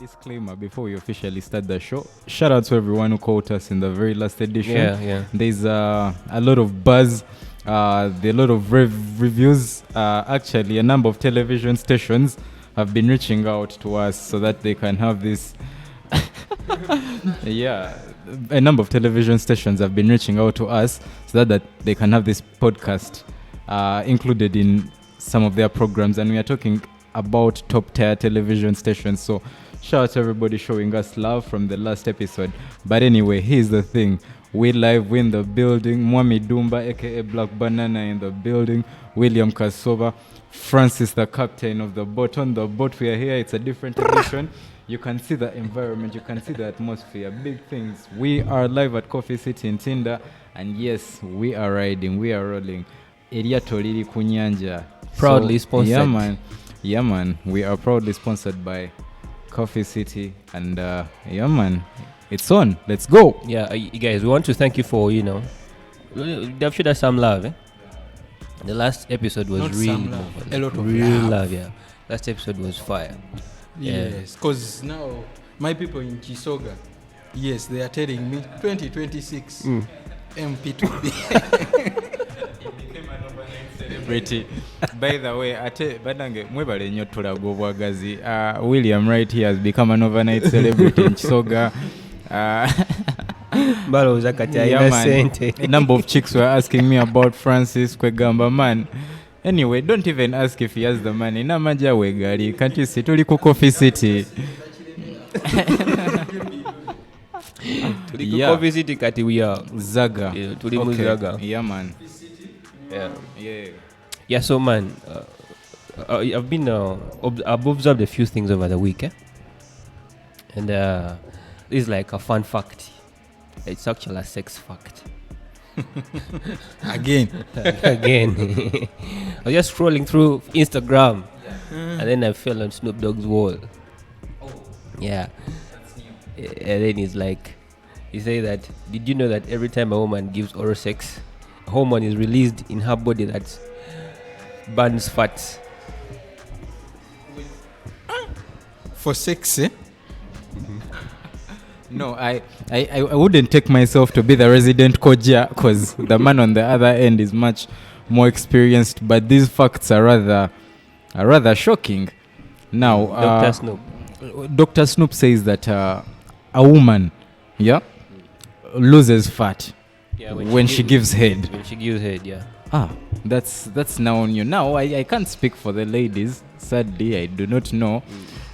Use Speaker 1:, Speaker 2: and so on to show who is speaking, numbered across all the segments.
Speaker 1: Disclaimer before we officially start the show. Shout out to everyone who caught us in the very last edition.
Speaker 2: Yeah.
Speaker 1: There's a lot of buzz, there are a lot of reviews. Actually, a number of television stations have been reaching out to us so that they can have this. Yeah, a number of television stations have been reaching out to us so that they can have this podcast included in some of their programs, and we are talking about top tier television stations. So shout out to everybody showing us love from the last episode. But anyway, here's the thing. We live, we in the building. Mwami Dumba, aka Black Banana, in the building. William Kasova, Francis, the captain of the boat. On the boat we are here, it's a different edition. You can see the environment, you can see the atmosphere, big things. We are live at Coffee City in Tinder, and yes, we are riding, we are rolling. Eriato Lili Kunyanja.
Speaker 2: Proudly sponsored.
Speaker 1: Yeah man, we are proudly sponsored by Coffee City, and yeah man, it's on. Let's go.
Speaker 2: Yeah, you guys, we want to thank you for, they've showed us some love. The last episode was
Speaker 3: Not
Speaker 2: really
Speaker 3: some love, a lot of
Speaker 2: real
Speaker 3: love.
Speaker 2: Yeah, last episode was fire.
Speaker 3: Yes, because now my people in Chisoga, yes, they are telling me 2026 MP to be.
Speaker 1: Celebrity. By the way, ate badange mwebale nnyo tulaga obwagazi. William right here has become an overnight celebrity in Chisoga. Yeah, man. A number of chicks were asking me about Francis Kwegamba, man. Anyway, don't even ask if he has the money. Namaja wegali. Can't you see? Tuli ku Coffee City.
Speaker 2: Yeah. Coffee City kati we are
Speaker 1: Zaga.
Speaker 2: Yeah, tuli mu Zaga.
Speaker 1: Yeah, man.
Speaker 2: Yeah, so man, I've been I've observed a few things over the week, and this is like a fun fact. It's actually a sex fact.
Speaker 3: Again.
Speaker 2: I was just scrolling through Instagram, and then I fell on Snoop Dogg's wall. Yeah, and then he's like, he said that, did you know that every time a woman gives oral sex, a hormone is released in her body that burns fat?
Speaker 3: For sex, eh?
Speaker 1: No, I wouldn't take myself to be the resident koja, because the man on the other end is much more experienced. But these facts are rather shocking. Now, Dr. Snoop says that a woman, loses fat when she gives head.
Speaker 2: When she gives head, yeah.
Speaker 1: That's now on you. Now, I can't speak for the ladies. Sadly, I do not know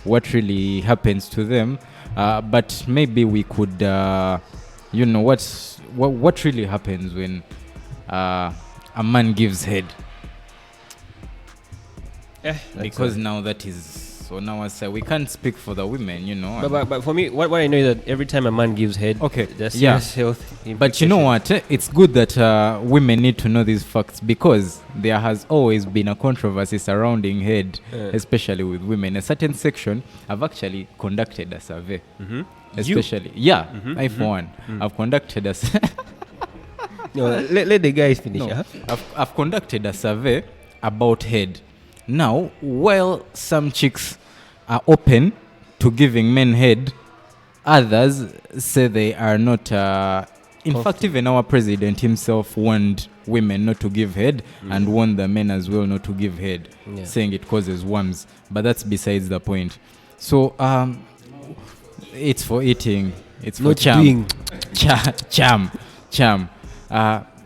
Speaker 1: what really happens to them. But maybe we could, what really happens when a man gives head? Because now that is on our side. We can't speak for the women,
Speaker 2: But for me, what I know is that every time a man gives head, there's serious health implications.
Speaker 1: But you know what? It's good that women need to know these facts, because there has always been a controversy surrounding head, especially with women. A certain section have actually conducted a survey.
Speaker 2: Mm-hmm.
Speaker 1: Especially, I for one, I've conducted a
Speaker 2: no, let the guys finish.
Speaker 1: No, I've conducted a survey about head. Now, while some chicks are open to giving men head, others say they are not. In fact, even our president himself warned women not to give head and warned the men as well not to give head, saying it causes worms. But that's besides the point. So, it's for eating. It's for charm.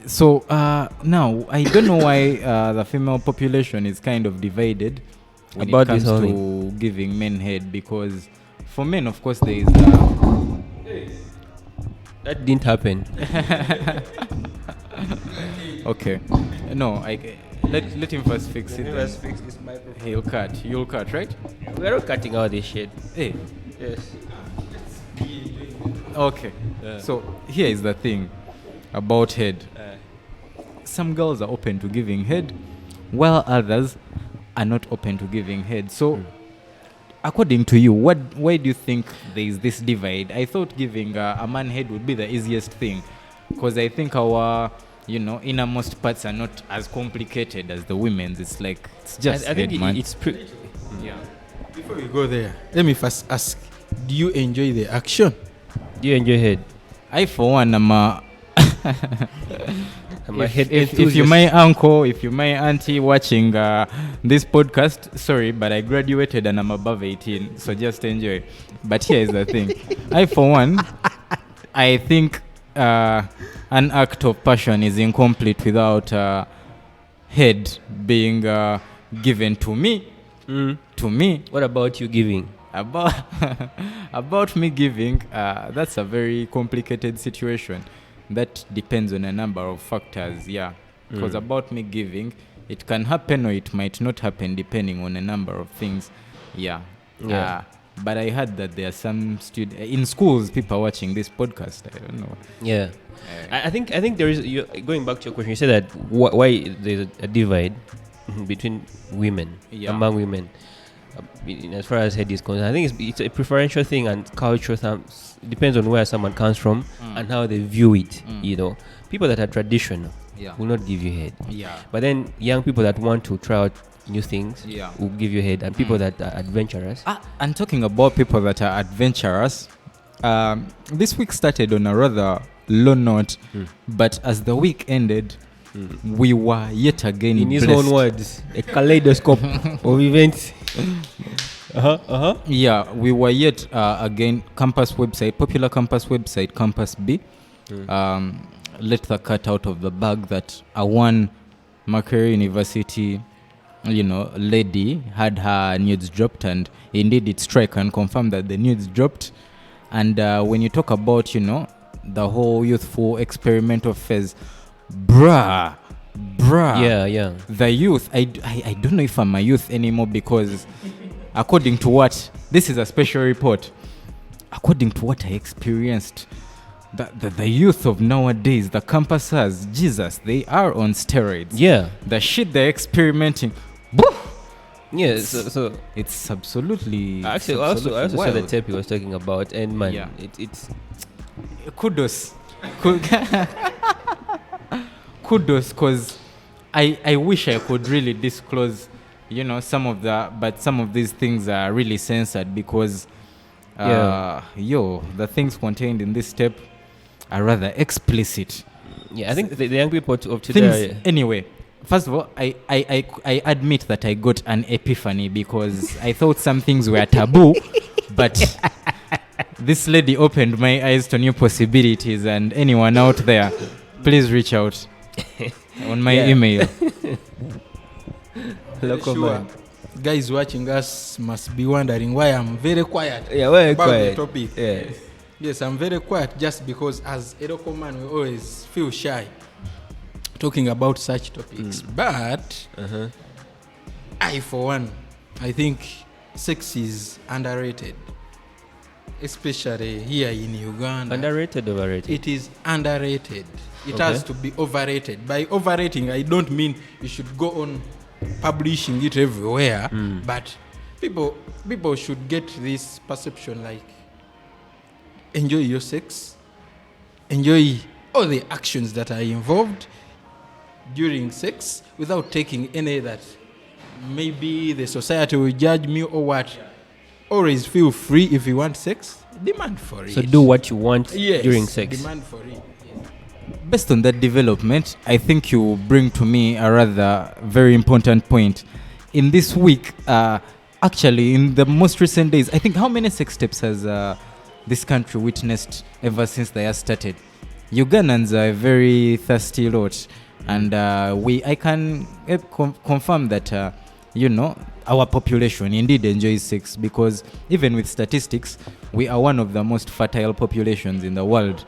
Speaker 1: So now I don't know why the female population is kind of divided when
Speaker 2: about
Speaker 1: it comes to giving men head, because for men, of course, there is
Speaker 2: that didn't happen.
Speaker 1: Okay, no, let him first fix it.
Speaker 2: Let's fix this microphone.
Speaker 1: You'll cut, right?
Speaker 2: We're not cutting out this shit.
Speaker 1: Hey.
Speaker 2: Yes.
Speaker 1: Okay. So here is the thing about head. Some girls are open to giving head, while others are not open to giving head. So, according to you, why do you think there is this divide? I thought giving a man head would be the easiest thing, because I think our innermost parts are not as complicated as the women's. It's like, it's just
Speaker 2: I think
Speaker 1: head, man.
Speaker 2: it's pretty.
Speaker 3: Before we go there, let me first ask do you enjoy the action?
Speaker 2: Do you enjoy head?
Speaker 1: I, for one, am a
Speaker 2: I'm a head
Speaker 1: if
Speaker 2: enthusiast.
Speaker 1: you're my uncle, if you're my auntie watching this podcast, sorry, but I graduated and I'm above 18, so just enjoy. But here is the thing. I, for one, I think an act of passion is incomplete without head being given to me. To me.
Speaker 2: What about you giving?
Speaker 1: About me giving, that's a very complicated situation. That depends on a number of factors, yeah. Because about me giving, it can happen or it might not happen depending on a number of things, yeah. But I heard that there are some students in schools, people are watching this podcast. I don't know.
Speaker 2: Yeah, I think there is. Going back to your question, you said that why there's a divide between women, among women. As far as head is concerned, I think it's a preferential thing and culture. It depends on where someone comes from and how they view it. You know, people that are traditional will not give you head. Yeah. But then young people that want to try out new things will give you head, and people that are adventurous.
Speaker 1: And talking about people that are adventurous, this week started on a rather low note, but as the week ended, we were yet again
Speaker 2: in his
Speaker 1: blessed.
Speaker 2: own words, a kaleidoscope of events.
Speaker 1: Yeah, we were yet again popular campus website, Campus B, let the cat out of the bag that one Makerere University, lady had her nudes dropped, and indeed it's true, I can confirm that the nudes dropped. And when you talk about, the whole youthful experimental phase, bruh,
Speaker 2: yeah,
Speaker 1: the youth, I don't know if I'm a youth anymore, because according to what, this is a special report, according to what I experienced, the youth of nowadays, the campusers, Jesus, they are on steroids.
Speaker 2: Yeah,
Speaker 1: the shit they're experimenting,
Speaker 2: yeah, so
Speaker 1: it's absolutely.
Speaker 2: Actually, I also saw the tape he was talking about, and man, it's
Speaker 1: kudos, because I wish I could really disclose, some of these things are really censored, because the things contained in this tape are rather explicit.
Speaker 2: Yeah, I think the young people of today.
Speaker 1: Anyway, first of all, I admit that I got an epiphany, because I thought some things were taboo, but this lady opened my eyes to new possibilities. And anyone out there, please reach out on my email.
Speaker 3: Sure. Guys watching us must be wondering why I'm very quiet
Speaker 2: about
Speaker 3: the topic.
Speaker 2: Yeah.
Speaker 3: Yes, I'm very quiet just because as a local man we always feel shy talking about such topics. But I, for one, I think sex is underrated, especially here in Uganda.
Speaker 2: Underrated, overrated?
Speaker 3: It is underrated. It has to be overrated. By overrating, I don't mean you should go on publishing it everywhere, but people should get this perception, like, enjoy your sex, enjoy all the actions that are involved during sex, without taking any that maybe the society will judge me or what. Always feel free. If you want sex, demand for it.
Speaker 2: So do what you want during sex.
Speaker 3: Demand for it.
Speaker 1: Based on that development, I think you bring to me a rather very important point. In this week, actually, in the most recent days, I think, how many sex tapes has this country witnessed ever since they have started? Ugandans are a very thirsty lot, and I can confirm that our population indeed enjoys sex, because even with statistics, we are one of the most fertile populations in the world.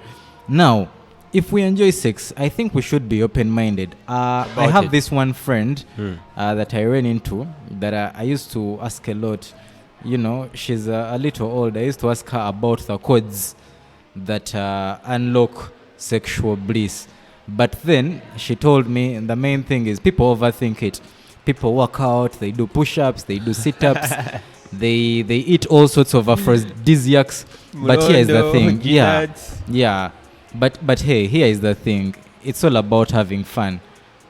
Speaker 1: Now, if we enjoy sex, I think we should be open-minded. I have this one friend that I ran into that I used to ask a lot. She's a little old. I used to ask her about the codes that unlock sexual bliss. But then she told me the main thing is people overthink it. People work out, they do push-ups, they do sit-ups, they eat all sorts of aphrodisiacs. But here is the thing. Yeah. But hey, here is the thing. It's all about having fun.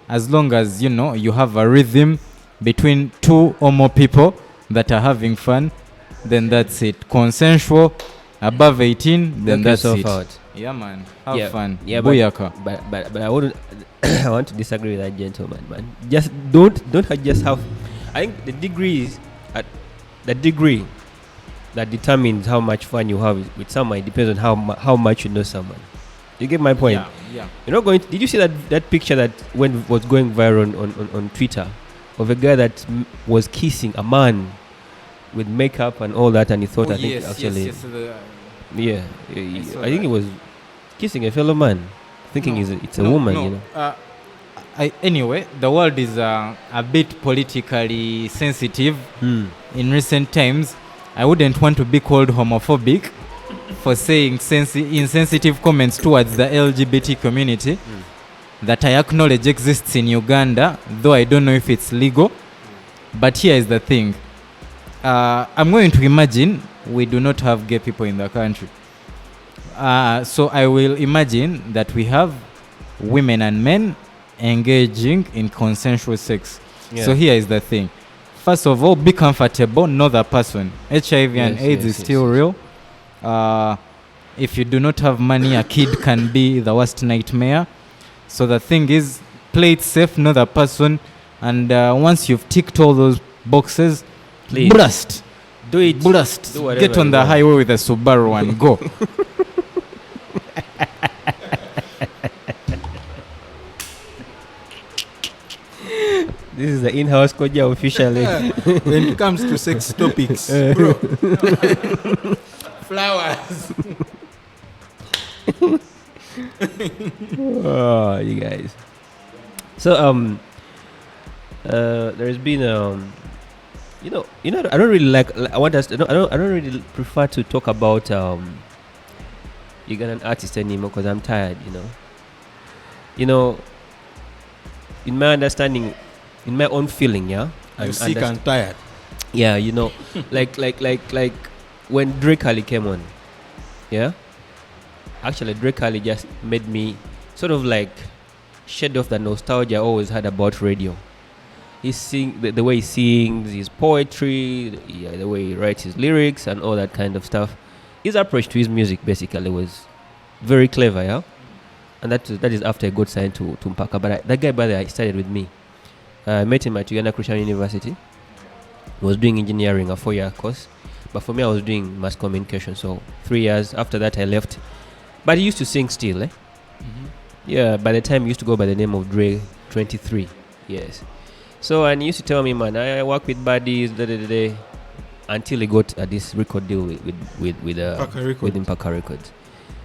Speaker 1: As long as, you have a rhythm between two or more people that are having fun, then that's it. Consensual, above 18, then
Speaker 2: Knock
Speaker 1: that's
Speaker 2: yourself
Speaker 1: it.
Speaker 2: out.
Speaker 1: Yeah, man. Have fun.
Speaker 2: Yeah,
Speaker 1: Booyaka.
Speaker 2: but I wouldn't. I want to disagree with that gentleman, man. Just don't just have. I think the degree is at the degree that determines how much fun you have with someone. It depends on how much you know someone. You get my point?
Speaker 1: Yeah.
Speaker 2: You're not going. Did you see that picture that was going viral on Twitter of a guy that was kissing a man with makeup and all that, and he thought
Speaker 1: Yes.
Speaker 2: Yeah, I think he was kissing a fellow man, thinking it's a woman, you know.
Speaker 1: Anyway, the world is a bit politically sensitive in recent times. I wouldn't want to be called homophobic for saying insensitive comments towards the LGBT community that I acknowledge exists in Uganda, though I don't know if it's legal. But here is the thing. I'm going to imagine we do not have gay people in the country. So I will imagine that we have women and men engaging in consensual sex.
Speaker 2: Yeah.
Speaker 1: So here is the thing. First of all, be comfortable, know the person. HIV and AIDS is still real. If you do not have money, a kid can be the worst nightmare. So the thing is, play it safe, know the person, and once you've ticked all those boxes,
Speaker 2: Please.
Speaker 1: blast.
Speaker 2: Do it.
Speaker 1: Blast.
Speaker 2: Do whatever
Speaker 1: Get on
Speaker 2: you
Speaker 1: the
Speaker 2: want.
Speaker 1: highway with a Subaru and go.
Speaker 2: This is the in-house Koja officially.
Speaker 3: When it comes to sex topics, bro. Flowers.
Speaker 2: Oh, you guys. So there's been you know I don't really like I want us to, I don't really prefer to talk about Ugandan artists anymore because I'm tired, you know in my understanding, in my own feeling,
Speaker 3: You're sick and tired.
Speaker 2: yeah, like when Drake Ali came on, yeah, actually Drake Ali just made me sort of like shed off the nostalgia I always had about radio. He sing the way he sings, his poetry, the way he writes his lyrics and all that kind of stuff. His approach to his music basically was very clever, yeah. And that is after I got signed to Mpaka. But that guy, by the way, started with me. I met him at Uganda Christian University. He was doing engineering, a 4-year course. But for me, I was doing mass communication. So 3 years after that, I left. But he used to sing still, eh?
Speaker 3: Mm-hmm.
Speaker 2: Yeah, by the time he used to go by the name of Dre 23. Yes. So, and he used to tell me, man, I work with buddies, until he got this record deal with Mpaka Records.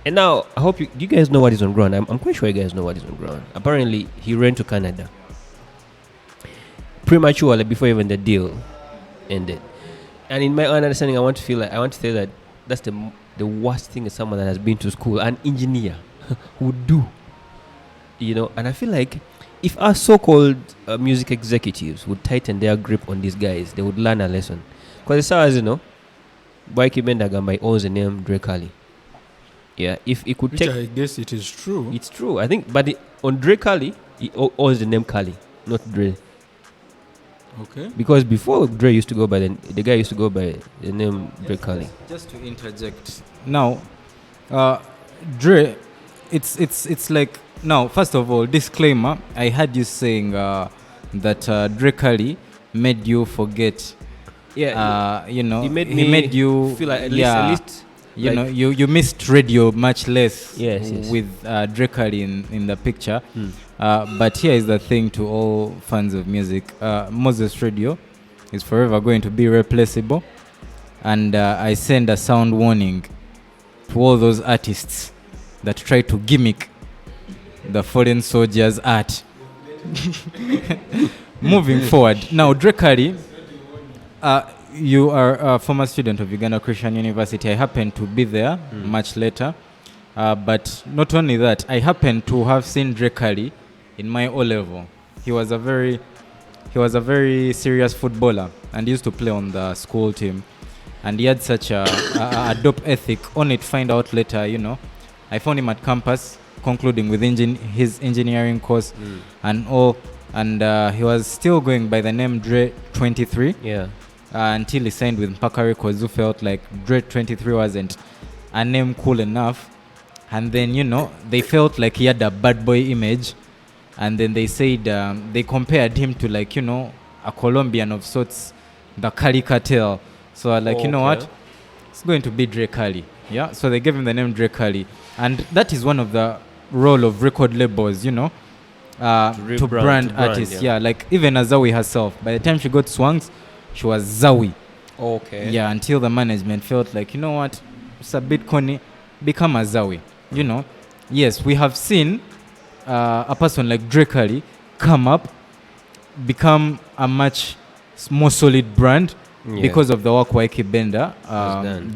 Speaker 2: And now, I hope you guys know what is on ground. I'm quite sure you guys know what is on ground. Apparently, he ran to Canada prematurely before even the deal ended. And in my own understanding, I want to say that that's the worst thing someone that has been to school, an engineer, would do. And I feel like if our so-called music executives would tighten their grip on these guys, they would learn a lesson. Because as far as Boyki Bendagamba owns the name Drake Ali. Yeah, if it could
Speaker 3: Which
Speaker 2: take...
Speaker 3: I guess it is true.
Speaker 2: It's true, I think. But on Drake Ali, he owns the name Kali, not Dre.
Speaker 3: Okay.
Speaker 2: Because before Dre used to go by the guy used to go by the name Drake Ali.
Speaker 1: Just to interject. Now, Dre, it's like... Now, first of all, disclaimer, I heard you saying that Drake Ali made you forget.
Speaker 2: Yeah,
Speaker 1: he
Speaker 2: made
Speaker 1: you
Speaker 2: feel like at least
Speaker 1: you missed radio much less.
Speaker 2: Yes.
Speaker 1: With Drake Ali in the picture. But here is the thing to all fans of music: Moses Radio is forever going to be replaceable, and I send a sound warning to all those artists that try to gimmick the fallen soldiers' art. Moving forward, now Drake Ali, you are a former student of Uganda Christian University. I happened to be there much later, but not only that, I happened to have seen Drake Ali in my O level. He was a very serious footballer and used to play on the school team, and he had such a dope ethic. Only to find out later, I found him at campus, concluding with his engineering course and all, and he was still going by the name Dre 23.
Speaker 2: Yeah.
Speaker 1: until he signed with Mpaka Records, who felt like Dread 23 wasn't a name cool enough. And then, they felt like he had a bad boy image. And then they said, they compared him to like, a Colombian of sorts, the Cali Cartel. So you know what? It's going to be Dre Cali. Yeah. So they gave him the name Dre Cali. And that is one of the role of record labels, to brand artists. Yeah. Like even Azawi herself, by the time she got Swangs, she was Zawi.
Speaker 2: Okay.
Speaker 1: Yeah. Until the management felt like, you know what? It's a bit corny. Become a Zawi. Yes, we have seen a person like Dre Cali come up, become a much more solid brand because of the work Wyke Benda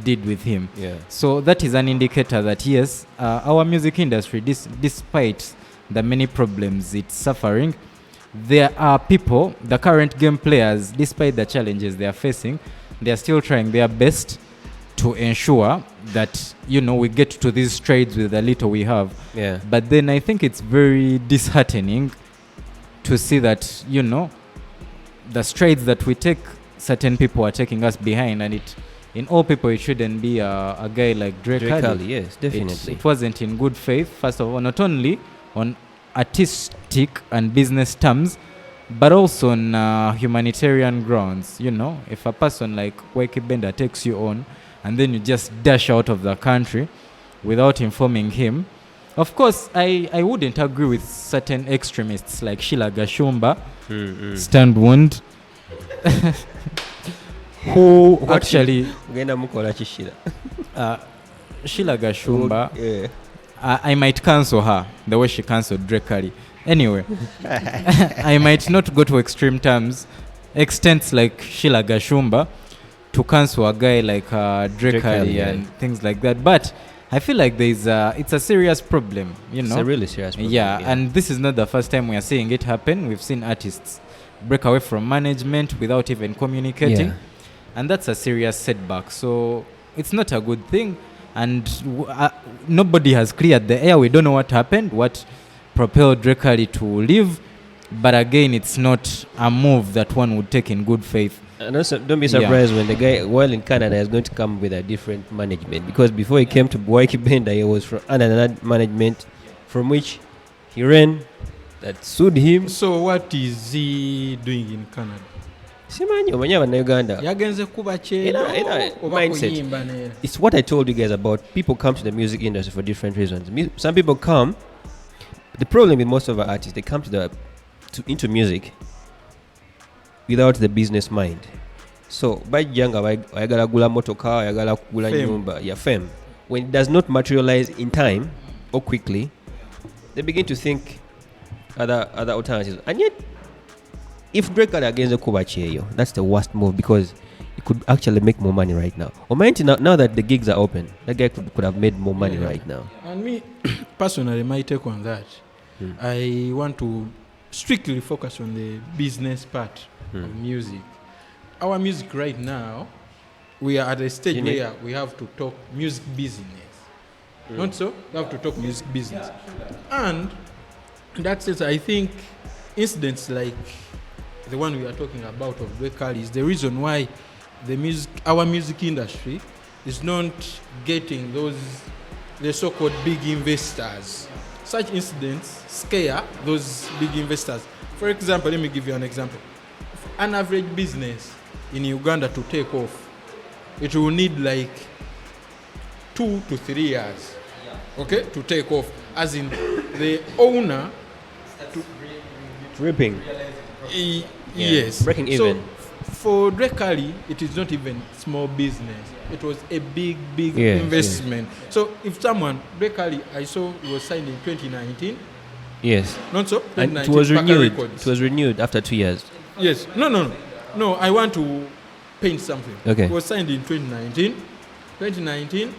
Speaker 1: did with him.
Speaker 2: Yeah.
Speaker 1: So that is an indicator that yes, our music industry, despite the many problems it's suffering, there are people, the current game players, despite the challenges they are facing, they are still trying their best to ensure that we get to these strides with the little we have.
Speaker 2: Yeah.
Speaker 1: But then I think it's very disheartening to see that the strides that we take, certain people are taking us behind, and in all people it shouldn't be a guy like Dre Cali.
Speaker 2: Yes, definitely.
Speaker 1: It wasn't in good faith, first of all, not only on artistic and business terms, but also on humanitarian grounds. If a person like Wyke Benda takes you on and then you just dash out of the country without informing him. Of course, I wouldn't agree with certain extremists like Sheila Gashumba, Stand Wound, who actually... Sheila Gashumba, I might cancel her the way she cancelled Dre Cali. Anyway, I might not go to extreme terms, extents like Sheila Gashumba, to cancel a guy like Dre Cali and things like that. But I feel like it's a serious problem,
Speaker 2: It's a really serious problem.
Speaker 1: Yeah, and this is not the first time we are seeing it happen. We've seen artists break away from management without even communicating.
Speaker 2: Yeah.
Speaker 1: And that's a serious setback. So it's not a good thing. And nobody has cleared the air. We don't know what happened, what propelled Dre Cali to leave. But again, it's not a move that one would take in good faith.
Speaker 2: And also, don't be surprised when the guy, while in Canada, is going to come with a different management. Because before he came to Wyke Benda, he was from another management from which he ran, that sued him.
Speaker 3: So what is he doing in Canada?
Speaker 2: Simanyi omanya bana Uganda.
Speaker 3: Yagenze kuba chero oba kuyimba nera.
Speaker 2: It's what I told you guys about. People come to the music industry for different reasons. Some people come. The problem with most of our artists, they come into music without the business mind. So bajjanga ayagala gula motoka, ayagala gula nyumba, fame. When it does not materialize in time or quickly, they begin to think other alternatives. And yet, if Dre Cali against Kubacheyo, that's the worst move because he could actually make more money right now. Or now that the gigs are open, that guy could have made more money right now.
Speaker 3: And me, personally, my take on that, I want to strictly focus on the business part of music. Our music right now, we are at a stage where we have to talk music business. Not so? We have to talk music business. And in that sense, I think incidents like the one we are talking about of Dre Cali is the reason why our music industry is not getting the so-called big investors. Such incidents scare those big investors. For example, let me give you an example. An average business in Uganda to take off, it will need like 2 to 3 years, to take off. As in, the owner
Speaker 2: Ripping.
Speaker 3: Yes.
Speaker 2: Breaking even.
Speaker 3: So for Dre Cali, it is not even small business. It was a big investment. Yes. So if someone, Dre Cali, I saw it was signed in 2019.
Speaker 2: Yes.
Speaker 3: Not so?
Speaker 2: And it was renewed. It was renewed after 2 years.
Speaker 3: Yes. No, I want to paint something.
Speaker 2: Okay.
Speaker 3: It was signed in 2019. 2019,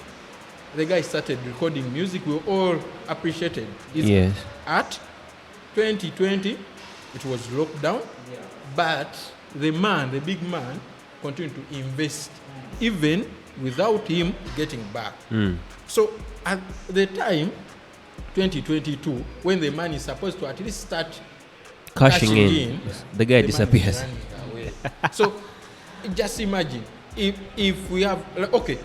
Speaker 3: the guy started recording music. We all appreciated his art. 2020, it was locked down. Yeah. But the big man, continued to invest, even without him getting back. So at the time, 2022, when the man is supposed to at least start cashing in,
Speaker 2: the guy disappears.
Speaker 3: So just imagine if we have okay,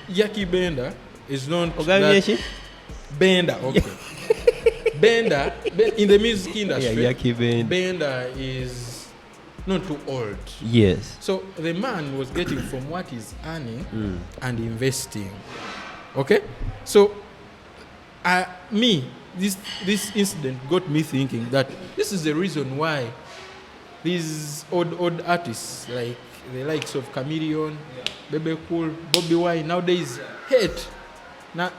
Speaker 3: Yaki Bender is known to that Bender, okay. Bender in the music industry.
Speaker 2: Yeah, Yaki
Speaker 3: Bender is not too old.
Speaker 2: Yes.
Speaker 3: So the man was getting from what he's earning and investing. Okay? So this incident got me thinking that this is the reason why these old artists like the likes of Chameleon, Bebe Cool, Bobby Wine nowadays hate not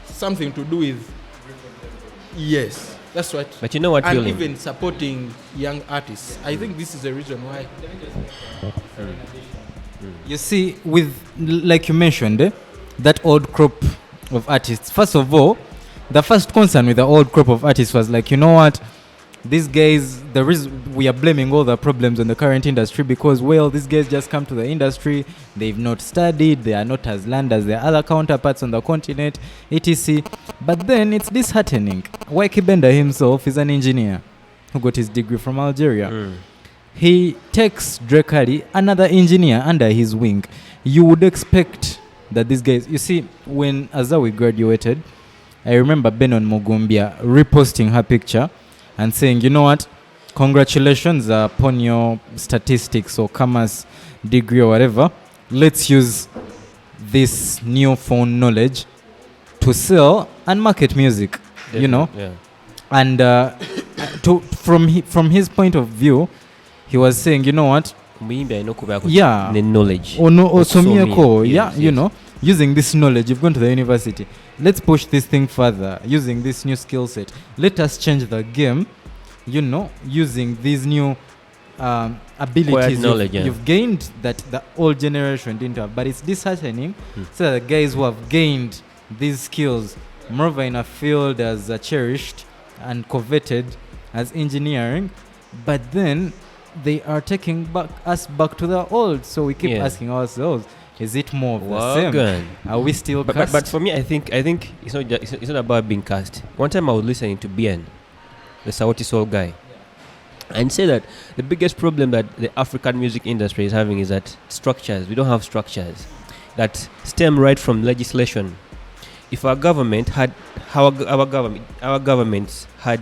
Speaker 3: something to do with. Yes, that's what.
Speaker 2: But you know what?
Speaker 3: And even supporting young artists. I think this is the reason why.
Speaker 1: You see, with like you mentioned, that old crop of artists. First of all, the first concern with the old crop of artists was like, you know what? These guys, the reason we are blaming all the problems on the current industry because, well, these guys just come to the industry, they've not studied, they are not as learned as their other counterparts on the continent, etc. But then it's disheartening. Yaki Bender himself is an engineer who got his degree from Algeria. He takes Drake Ali, another engineer, under his wing. You would expect that these guys, you see, when Azawi graduated, I remember Benon Mugumbia reposting her picture and saying, you know what, congratulations upon your statistics or commerce degree or whatever. Let's use this newfound knowledge to sell and market music. Definitely, you know.
Speaker 2: Yeah.
Speaker 1: And from his point of view, he was saying, you know what? Yeah.
Speaker 2: The knowledge.
Speaker 1: You know, using this knowledge, you've gone to the university. Let's push this thing further using this new skill set. Let us change the game, you know, using these new abilities you've gained that the old generation didn't have. But it's disheartening. So the guys who have gained these skills, moreover in a field as cherished and coveted as engineering, but then they are taking us back to the old. So we keep asking ourselves, is it more of the same? Are we still cast?
Speaker 2: But for me, I think it's not about being cast. One time I was listening to Bien, the Sauti Soul guy, and say that the biggest problem that the African music industry is having is that structures. We don't have structures that stem right from legislation. If our government had our governments had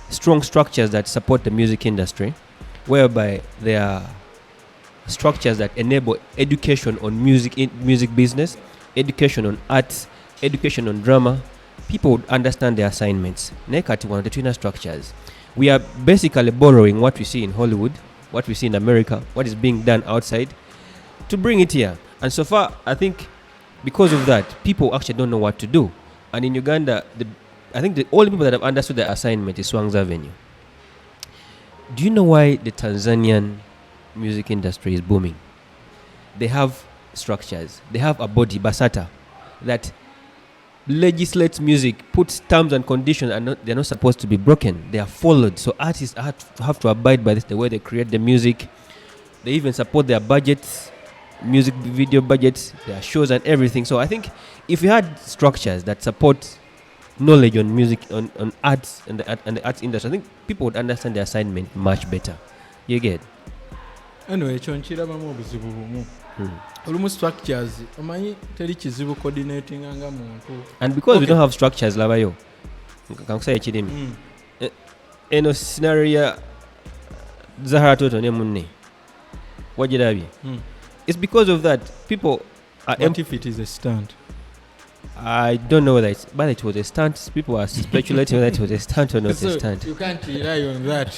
Speaker 2: strong structures that support the music industry, whereby there are structures that enable education on music business, education on arts, education on drama, people would understand their assignments. Nekati one of the twinner structures. We are basically borrowing what we see in Hollywood, what we see in America, what is being done outside, to bring it here. And so far, I think because of that, people actually don't know what to do. And in Uganda, I think the only people that have understood their assignment is Swangs Avenue. Do you know why the Tanzanian music industry is booming? They have structures. They have a body, BASATA, that legislates music, puts terms and conditions, and they're not supposed to be broken. They are followed. So artists have to abide by this, the way they create the music. They even support their budgets, music video budgets, their shows and everything. So I think if we had structures that support knowledge on music, on arts and the arts industry, I think people would understand their assignment much better. You get?
Speaker 3: Anyway, chonchirabamu obuzibu bumu. Olumu structures omanyi teri kizibu coordinating nga muntu.
Speaker 2: And because we don't have structures labayo, kankusaya ekirimi. Eno scenario Zahara toto ne munne. Wajirabye. It's because of that people are.
Speaker 3: What if it is a stunt?
Speaker 2: I don't know whether it was a stunt. People are speculating whether it was a stunt or not a stunt.
Speaker 3: You can't rely on that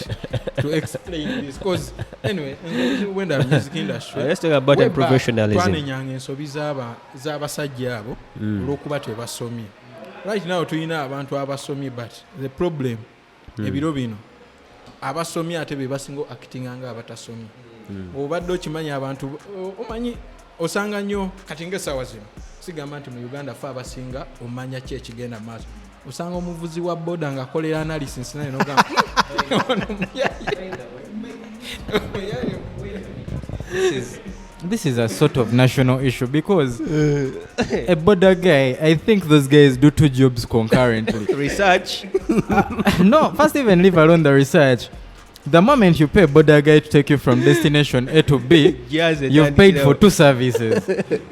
Speaker 3: to explain this. Because anyway, when the music industry,
Speaker 2: let's talk about professionalism.
Speaker 3: Right now, tuyina abantu abasomi, but the problem, ebiro bino, abasomi ate be basingo acting nga abatasomi. Obadde okimanya abantu omanyi osanga nnyo kati ng'essaawa zino sigamba nti mu Uganda fe abasinga omanya ki ekigenda maaso osanga omuvuzi wa boda ng'akolera analysis naye n'ogamba
Speaker 1: This is a sort of national issue because a border guy, I think those guys do two jobs concurrently.
Speaker 2: Research.
Speaker 1: No, first even leave alone the research. the moment you pay a border guy to take you from destination A to B, you've paid for 2 services.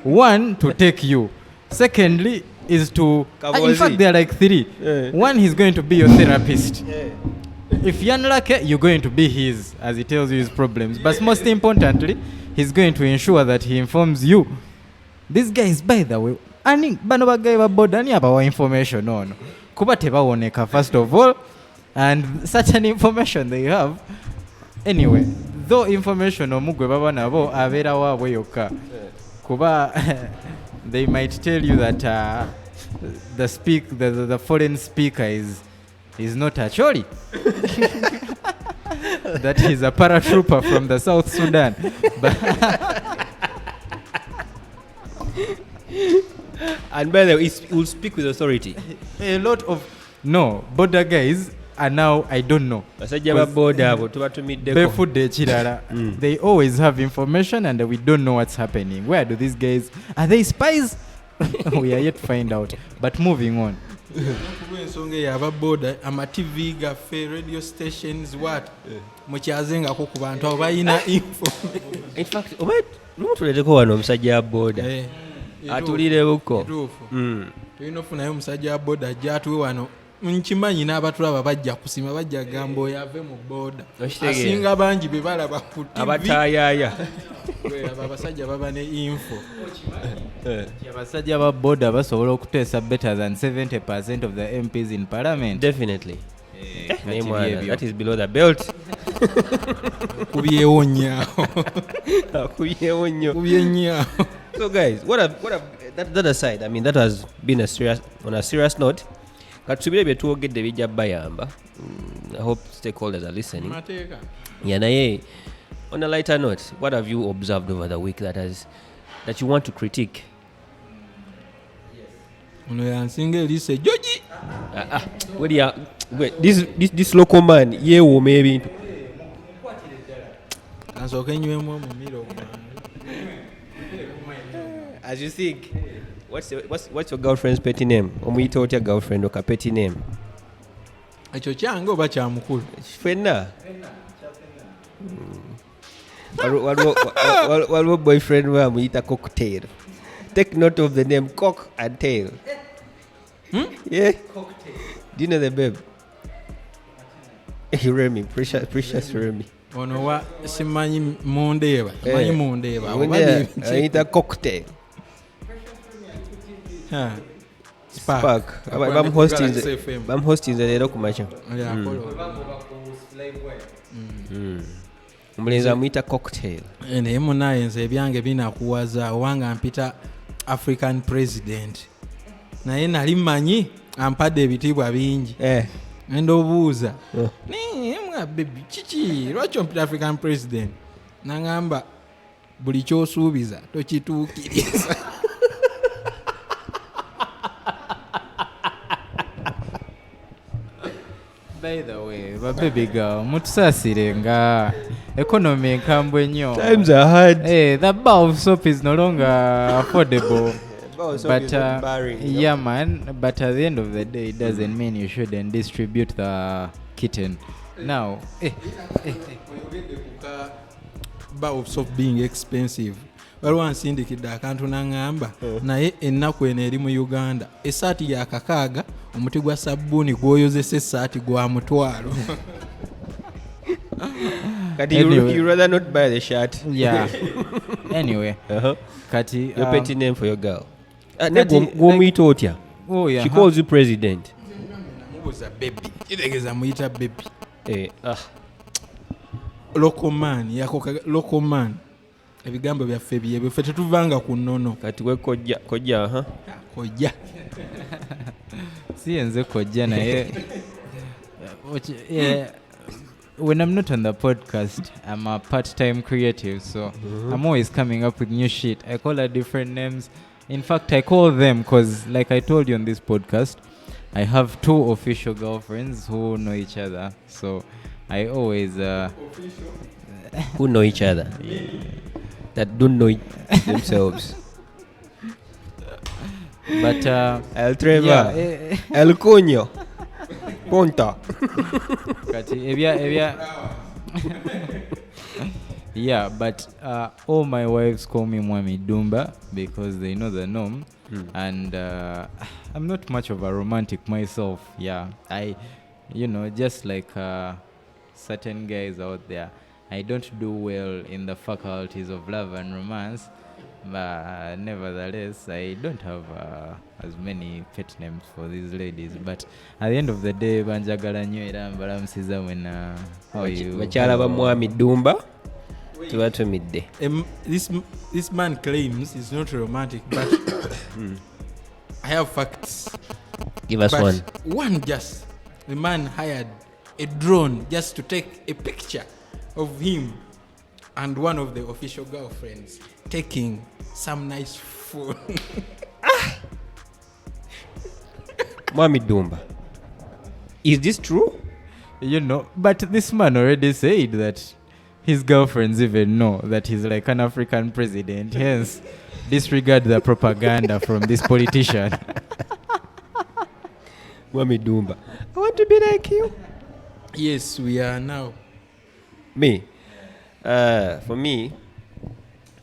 Speaker 1: One, to take you. Secondly, is to... in fact, there are like 3. One, he's going to be your therapist. If you're unlucky, you're going to be his, as he tells you his problems. But most importantly, he's going to ensure that he informs you. These guys, by the way, bano bagay boda ni abawa information no. Kuba tebawoneka first of all, and such an information they have. Anyway, though information omugwe baba nabo abera wabwe yoka. Kuba they might tell you that the foreign speaker is not a chori. That he's a paratrooper from the South Sudan.
Speaker 2: And by the way, he will speak with authority.
Speaker 1: A lot of border guys are now, I don't know. They always have information and we don't know what's happening. Where do these guys, are they spies? We are yet to find out. But moving on.
Speaker 3: TV gaffe, radio stations, what? Mukyazenga ko ku bantu abo balina info.
Speaker 2: In fact, tulireko wano omusajja wa boda atulire buko.
Speaker 3: Tulina ofunayo omusajja wa boda ajja atuwe wano. Nkimanyi n'abatulaba bajja kusima bajja gamba oyo ave mu boda. Asinga bangi be balaba ku TV.
Speaker 2: Abataayaya.
Speaker 3: Abasajja baba ne info.
Speaker 1: Abasajja ba boda basobola okuteesa better than 70% of the MPs in parliament.
Speaker 2: Definitely. That is below the belt.
Speaker 3: Kubyewo nnyo.
Speaker 2: So guys, what have that aside, I mean that has been on a serious note. Katubire betuogedde bijja bayamba. I hope stakeholders are listening. Yeah, naye on a lighter note, what have you observed over the week that you want to critique?
Speaker 3: Ono yansinga Elise Joji.
Speaker 2: Wait, this local man, yewo maybe. As you think, what's your girlfriend's petty name? Omuyita otya girlfriend oka petty name?
Speaker 3: Ekyo kyange oba kya mukulu?
Speaker 2: Fenna. Waliwo boyfriend we amuyita cocktail. Take note of the name, cock and tail. Yeah. Cocktail. Do you know the babe? Remy, precious Remy.
Speaker 3: Ono wa simanyi Mondeeba. Manyi Mondeeba.
Speaker 2: Ayita cocktail. Spark. I'm hosting the leero kumacha. Omulenzi amuyita cocktail.
Speaker 3: Naye munaye nze ebyange binakuwaza owanga mpita African president. Naye nali mmanyi ampadde ebitiibwa bingi. Ndobuuza. Mwa baby chichi lwaki ompita African president? Nangamba buli kyosuubiza tokituukiriza.
Speaker 1: By the way, baby girl, mutusasire nga economy nkambwe nnyo.
Speaker 2: Times are hard.
Speaker 1: Hey, the bar of soap is no longer affordable. But yeah, man. But at the end of the day, it doesn't mean you shouldn't distribute the kitten. Now,
Speaker 3: bar of soap being expensive. Waliwo ansindikidde akantu n'angamba naye ennaku eno eri mu Uganda essaati ya kakaaga omuti gwa sabbuuni gw'oyozesa essaati gwa mutwalo.
Speaker 2: You rather not buy the shirt.
Speaker 1: Yeah. Anyway, Kati,
Speaker 2: your petty name for your girl. Gw'omuyita otya?
Speaker 1: Oh yeah.
Speaker 2: She calls you president.
Speaker 3: Mubuuza baby. Kitegeeza muyita baby. Local man, local man. Ebigambo byaffe byebwe ffe tetuvanga ku nnono.
Speaker 2: Kati we kojja
Speaker 3: kojja.
Speaker 1: Si nze kojja naye. Yeah. When I'm not on the podcast, I'm a part-time creative, so I'm always coming up with new shit. I call her different names. In fact, I call them because, like I told you on this podcast, I have 2 official girlfriends who know each other. So I always...
Speaker 2: who know each other? Yeah. That don't know themselves.
Speaker 1: But
Speaker 2: El Trevor, El Coño, Ponta.
Speaker 1: Kati Yeah, but all my wives call me Mwami Dumba because they know the norm. And I'm not much of a romantic myself. Yeah, just like certain guys out there, I don't do well in the faculties of love and romance. But nevertheless, I don't have as many pet names for these ladies. But at the end of the day, banjagala nnyo era mbalamusiza when how you
Speaker 2: bakyala ba Mwami Dumba tubatumidde.
Speaker 3: This man claims he's not romantic, but I have facts.
Speaker 2: Give us
Speaker 3: But
Speaker 2: one.
Speaker 3: The man hired a drone just to take a picture of him and one of the official girlfriends taking some nice food.
Speaker 2: Mwami Dumba. Is this true?
Speaker 1: But this man already said that his girlfriends even know that he's like an African president. Hence, disregard the propaganda from this politician.
Speaker 2: Mwami Dumba. I want to be like you.
Speaker 3: Yes, we are now.
Speaker 2: Me? For me,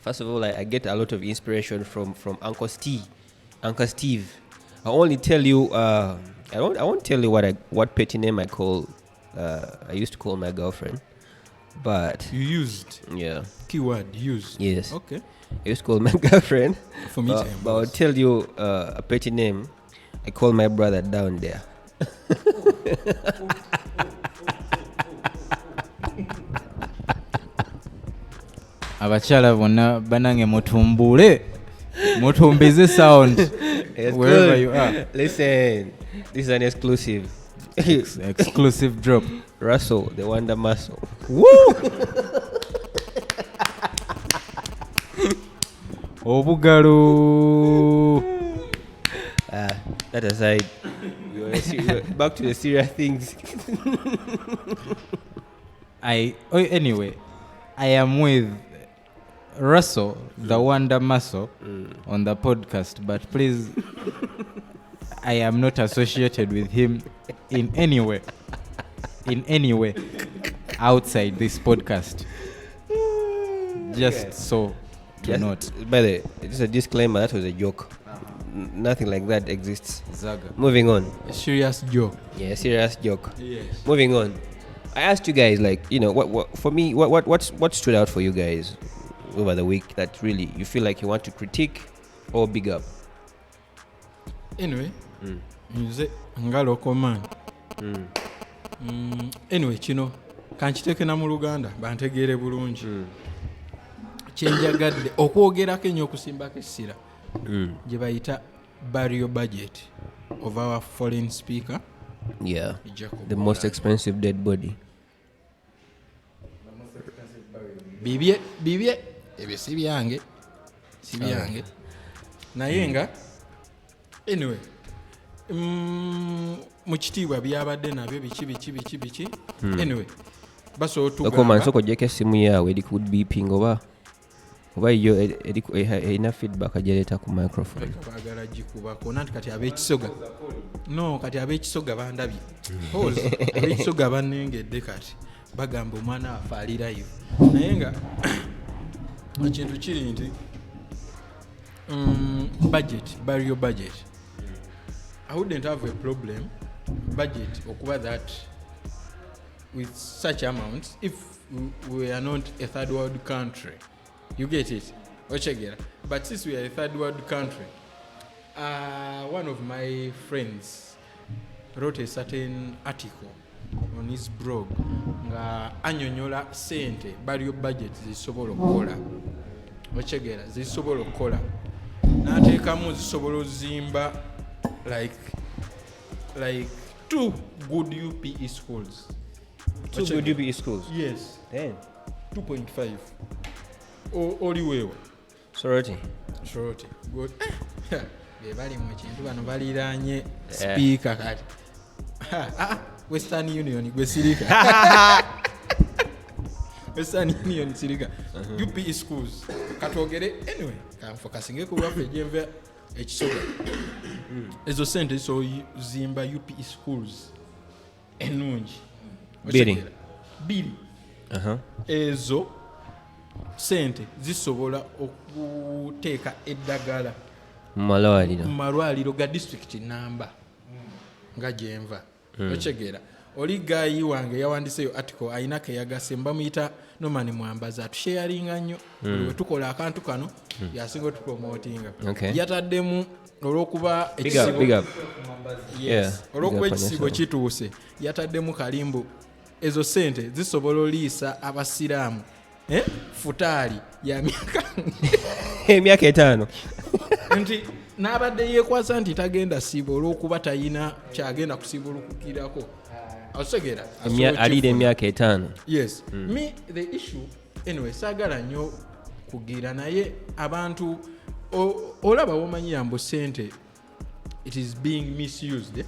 Speaker 2: first of all, I get a lot of inspiration from Uncle Steve. Uncle Steve. I only tell you. I won't tell you what petty name I used to call my girlfriend. But
Speaker 3: You used
Speaker 2: yeah,
Speaker 3: keyword used.
Speaker 2: yes,
Speaker 3: Okay.
Speaker 2: I used to call my girlfriend.
Speaker 3: For me,
Speaker 2: But I'll tell you a petty name. I call my brother down there.
Speaker 1: Abakyala bonna banange mutumbize sound wherever you are.
Speaker 2: Listen, this is an exclusive.
Speaker 1: Exclusive drop.
Speaker 2: Russell, the Wonder Muscle.
Speaker 1: Woo! Obugalo.
Speaker 2: That aside, back to the serious things.
Speaker 1: Anyway, I am with Russell, the Wonder Muscle, on the podcast, but please, I am not associated with him in any way outside this podcast. Just so to note.
Speaker 2: By the way, just a disclaimer, that was a joke. Nothing like that exists.
Speaker 1: Zaga.
Speaker 2: Moving on.
Speaker 3: A serious joke.
Speaker 2: Yeah, serious joke.
Speaker 3: Yes.
Speaker 2: Moving on. I asked you guys, what stood out for you guys over the week that really you feel like you want to critique or big up?
Speaker 3: Anyway, nze nga local man. Anyway, kino kankiteeke na mu Luganda bantegeere bulungi. Kyenjagadde okwogerako ennyo okusimbako essira gye bayita burial budget of our foreign speaker.
Speaker 2: Yeah, the most expensive dead body.
Speaker 3: Bibye ebyo si byange naye nga anyway mu kitiibwa byabadde nabyo biki anyway basobola
Speaker 2: okoma nsoko gyeko essimu yaawe eri ku beeping oba yo erina feedback agyaleeta ku microphone.
Speaker 3: baagala gikubako nanti kati ab'ekisoga bandabye ab'ekisoga bannengedde kati bagamba omwana waffe ali live naye nga ekintu kiri nti burial budget. I wouldn't have a problem budget okuba that with such amounts if we are not a third world country. You get it? Ochegera. But since we are a third world country, one of my friends wrote a certain article on his blog nga anyonyola sente burial budget zisobola okukola. Ochegera zisobola okukola. N'ateekamu zisobola ozimba like 2 good UPE schools.
Speaker 2: 2 good UPE schools?
Speaker 3: Yes.
Speaker 2: Damn.
Speaker 3: 2.5. Oliwewa.
Speaker 2: Sorority.
Speaker 3: Good. Be bali mu kintu bano baliraanye speaker kati. Western Union gwe sirika. Western Union sirika. UPE schools. Katwogere anyway. Kamfokasinge ku bwaffe gyemva ekisoga. Ezo sente so zimba UPE schools ennungi.
Speaker 2: Biri.
Speaker 3: ezo sente zisobola okuteeka eddagala
Speaker 2: mu
Speaker 3: malwaliro ga district namba nga gyenva okyegeera oli gayi wange yawandiseyo article ayina keyagase mbamuyita Norman Mwambaza atusharinga nnyo bwe tukola akantu kano yasinga otupromotinga yataddemu olwokuba ekisibo kituuse yataddemu kalimbu ezo sente zisobola oliisa abasiraamu futaali ya
Speaker 2: emyaka 5
Speaker 3: nti n'abadde yeekwasa nti tagenda siiba olw'okuba tayina kyagenda kusiibulukukirako osegera
Speaker 2: alida emyaka 5
Speaker 3: yes me the issue anyway saagala nnyo kugira naye abantu olaba womanyira mbu sente it is being misused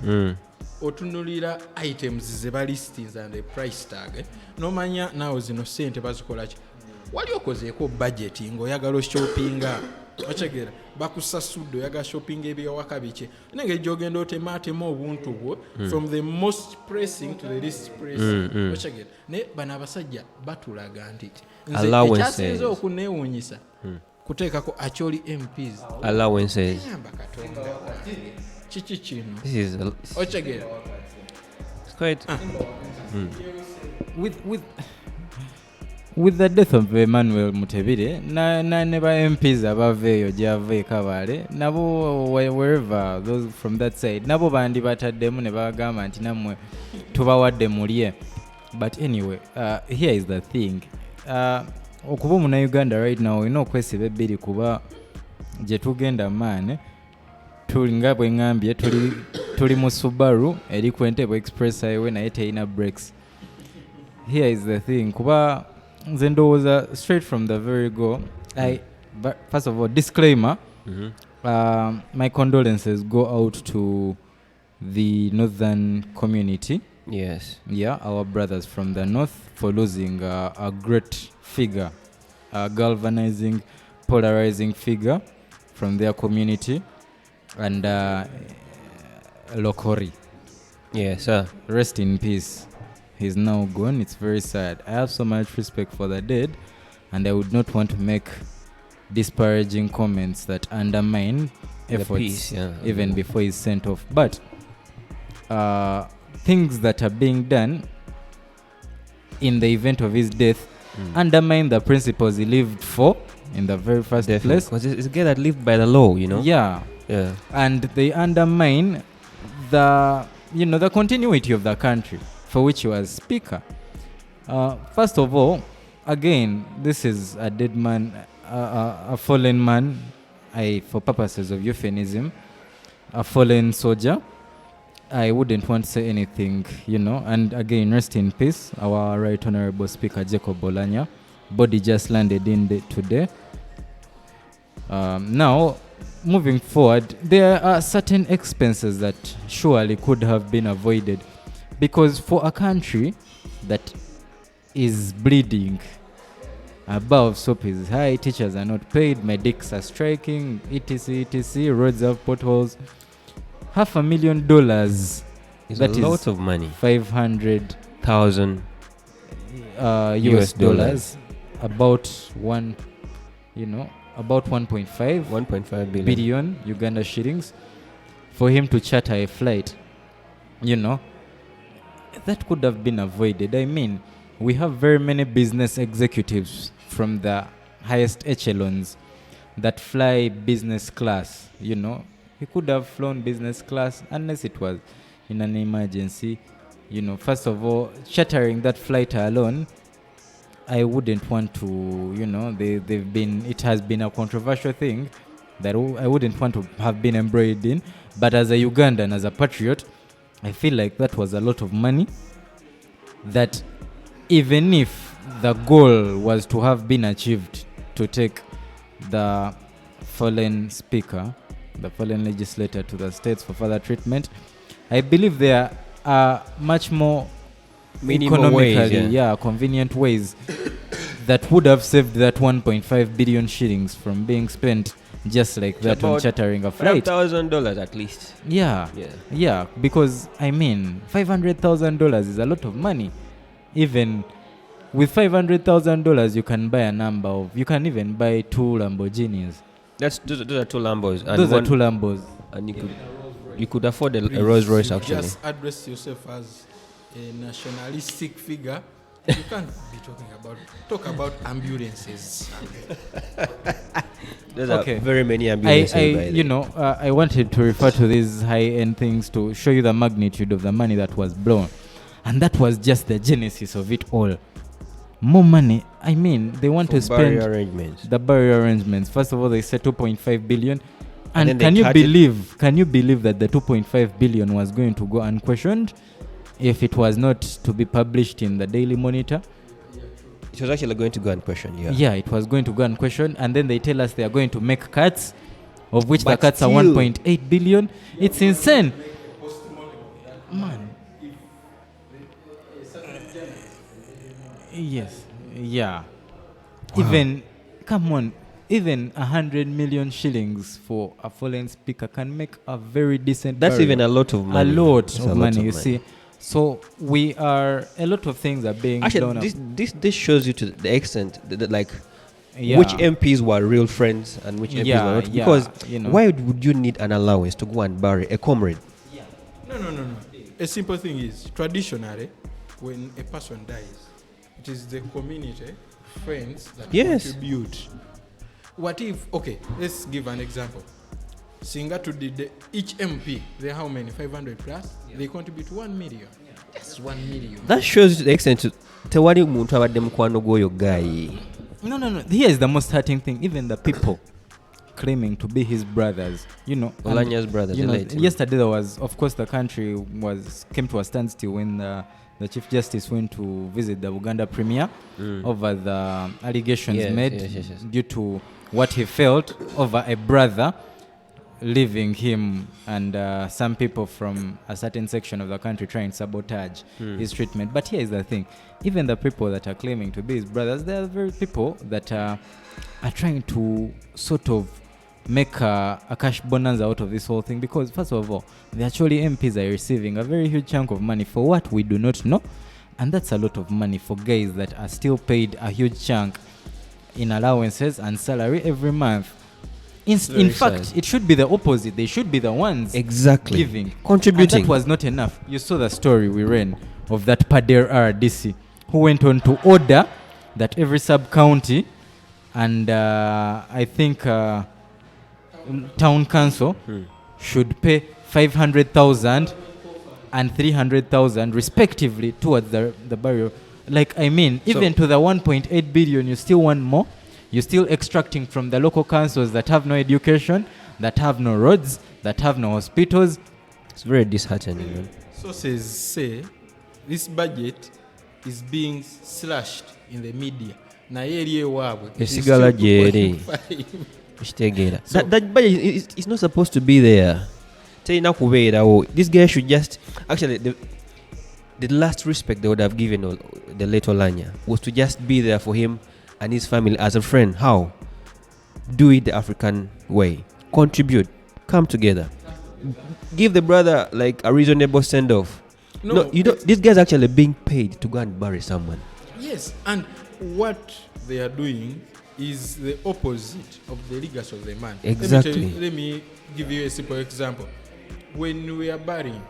Speaker 3: otunulira items ze balistinze and the price tag nomanya naawe zino sente bazikolaki wali okozeeko budget ng'oyagala shoppinga okyegeera bakusasudde oyagala shopping ebyewaka bike nenge gyogenda otemaatema obuntu bwo from the most pressing to the least pressing okyegeera naye bano abasajja batulaga nti nze ekyasinze okuneewuunyisa kuteekako acholi MPs
Speaker 2: allowances
Speaker 3: yamba katonda kiki kino okyegeera
Speaker 1: with the death of Emmanuel Mutebire na ne ba MPs abaveeyo gyava ekabale nabo wherever those from that side nabo bandi bataddemu ne bagamba nti namwe tubawadde mulye but anyway here is the thing okuba muna Uganda right now olina okwesiba ebbiri kuba gye tugenda maane tulinga bwe ngambye tuli mu Subaru eri ku Entebbe Express Highway naye terina brakes. Here is the thing kuba nze ndowooza straight from the very go but first of all disclaimer my condolences go out to the northern community.
Speaker 2: Yes.
Speaker 1: Yeah, our brothers from the north for losing a great figure, a galvanizing, polarizing figure from their community, and Lokori.
Speaker 2: Yes, sir.
Speaker 1: Rest in peace. He's now gone. It's very sad. I have so much respect for the dead, and I would not want to make disparaging comments that undermine efforts
Speaker 2: peace,
Speaker 1: even before he's sent off. But things that are being done in the event of his death undermine the principles he lived for in the very first place.
Speaker 2: Because it's a guy that lived by the law, you know?
Speaker 1: Yeah. And they undermine the continuity of the country for which he was speaker. First of all, again, this is a dead man, a fallen man, for purposes of euphemism, a fallen soldier. I wouldn't want to say anything, and again, rest in peace, our Right Honorable Speaker Jacob Bolanya. Body just landed in today. Now, moving forward, there are certain expenses that surely could have been avoided, because for a country that is bleeding, above soap is high, teachers are not paid, medics are striking, etc., roads have potholes. $500,000
Speaker 2: is a lot of money.
Speaker 1: 500,000 US dollars. About 1.5 billion Uganda shillings for him to charter a flight. That could have been avoided. I mean, we have very many business executives from the highest echelons that fly business class, He could have flown business class unless it was in an emergency. First of all, chartering that flight alone, I wouldn't want to, it has been a controversial thing that I wouldn't want to have been embroiled in. But as a Ugandan, as a patriot, I feel like that was a lot of money that even if the goal was to have been achieved to take the fallen speaker, the fallen legislator, to the states for further treatment, I believe there are much more economically convenient ways that would have saved that 1.5 billion shillings from being spent just like that on chartering a flight.
Speaker 2: $5,000 at least.
Speaker 1: Yeah, because I mean $500,000 is a lot of money, even with $500,000, you can buy a number of. You can even buy 2 Lamborghinis.
Speaker 2: Those are 2 Lambos. And
Speaker 1: Those are 2 Lambos.
Speaker 2: And you could afford a Rolls Royce
Speaker 3: you
Speaker 2: actually.
Speaker 3: Just address yourself as a nationalistic figure. You can't be talk about ambulances.
Speaker 2: There's
Speaker 1: Okay.
Speaker 2: very many ambulances.
Speaker 1: I wanted to refer to these high-end things to show you the magnitude of the money that was blown, and that was just the genesis of it all. More money. I mean, they want
Speaker 2: For
Speaker 1: to spend
Speaker 2: barrier arrangements.
Speaker 1: the barrier arrangements. First of all, they said 2.5 billion, and
Speaker 2: then they
Speaker 1: can you
Speaker 2: cut it.
Speaker 1: believe? Can you believe that the 2.5 billion was going to go unquestioned if it was not to be published in the Daily Monitor?
Speaker 2: It was actually going to go unquestioned, yeah.
Speaker 1: Yeah, it was going to go unquestioned, and then they tell us they are going to make cuts, of which the
Speaker 2: But
Speaker 1: cuts are
Speaker 2: still-
Speaker 1: 1.8 billion. It's insane, man. Yes, yeah. Even, come on, even 100 million shillings for a fallen speaker can make a very decent.
Speaker 2: That's
Speaker 1: burial.
Speaker 2: even a lot of money.
Speaker 1: A lot
Speaker 2: It's
Speaker 1: of money, you see. So a lot of things are being blown
Speaker 2: Actually,
Speaker 1: up.
Speaker 2: this shows you to the extent that like
Speaker 1: Yeah.
Speaker 2: which MPs were real friends and which MPs
Speaker 1: Yeah,
Speaker 2: were not.
Speaker 1: yeah,
Speaker 2: Because
Speaker 1: you know.
Speaker 2: why would you need an allowance to go and bury a comrade?
Speaker 3: No. A simple thing is, traditionally, when a person dies, it is the community, friends that
Speaker 2: Yes.
Speaker 3: contribute. What if, okay, let's give an example. Singa to each MP, they how many? 500 plus? They contribute 1 million. That's 1 million.
Speaker 2: That shows you to the extent to tewali muntu abadde mukwano gw'oyo guy.
Speaker 1: No. Here is the most hurting thing. Even the people claiming to be his brothers, and,
Speaker 2: Olanya's brothers,
Speaker 1: you know,
Speaker 2: late.
Speaker 1: yesterday there was, of course, the country came to a standstill when the Chief Justice went to visit the Uganda Premier over the allegations
Speaker 2: Yes,
Speaker 1: made
Speaker 2: yes.
Speaker 1: due to what he felt over a brother leaving him and some people from a certain section of the country trying to sabotage his treatment. But here is the thing. Even the people that are claiming to be his brothers, they are the very people that are trying to sort of make a cash bonanza out of this whole thing, because first of all, the actually MPs are receiving a very huge chunk of money for what we do not know, and that's a lot of money for guys that are still paid a huge chunk in allowances and salary every month. In fact,
Speaker 2: sad.
Speaker 1: it should be the opposite. They should be the ones
Speaker 2: Exactly.
Speaker 1: giving,
Speaker 2: Contributing.
Speaker 1: and that was not enough. You saw the story we ran of that Pader RDC who went on to order that every sub-county and I think town council should pay 500,000 and 300,000 respectively towards the burial. Like, I mean, even to the 1.8 billion, you still want more. You're still extracting from the local councils that have no education, that have no roads, that have no hospitals.
Speaker 2: It's very disheartening, man.
Speaker 3: Sources say this budget is being slashed in the media. Naye eri ewaabwe
Speaker 2: Esigala
Speaker 3: is still
Speaker 2: gyeri.
Speaker 3: 2.5.
Speaker 2: Kitegeera.
Speaker 3: So-
Speaker 2: That budget is not supposed to be there. Terina kubeerawo. This guy should just actually the last respect they would have given the late Olanya was to just be there for him and his family as a friend. How? Do it the African way. Contribute. Come together. Give the brother like a reasonable send off. No, you don't. This guy's actually being paid to go and bury someone.
Speaker 3: Yes, and what they are doing is the opposite of the legacy of the man.
Speaker 2: Exactly.
Speaker 3: Let me give you a simple example. When we are burying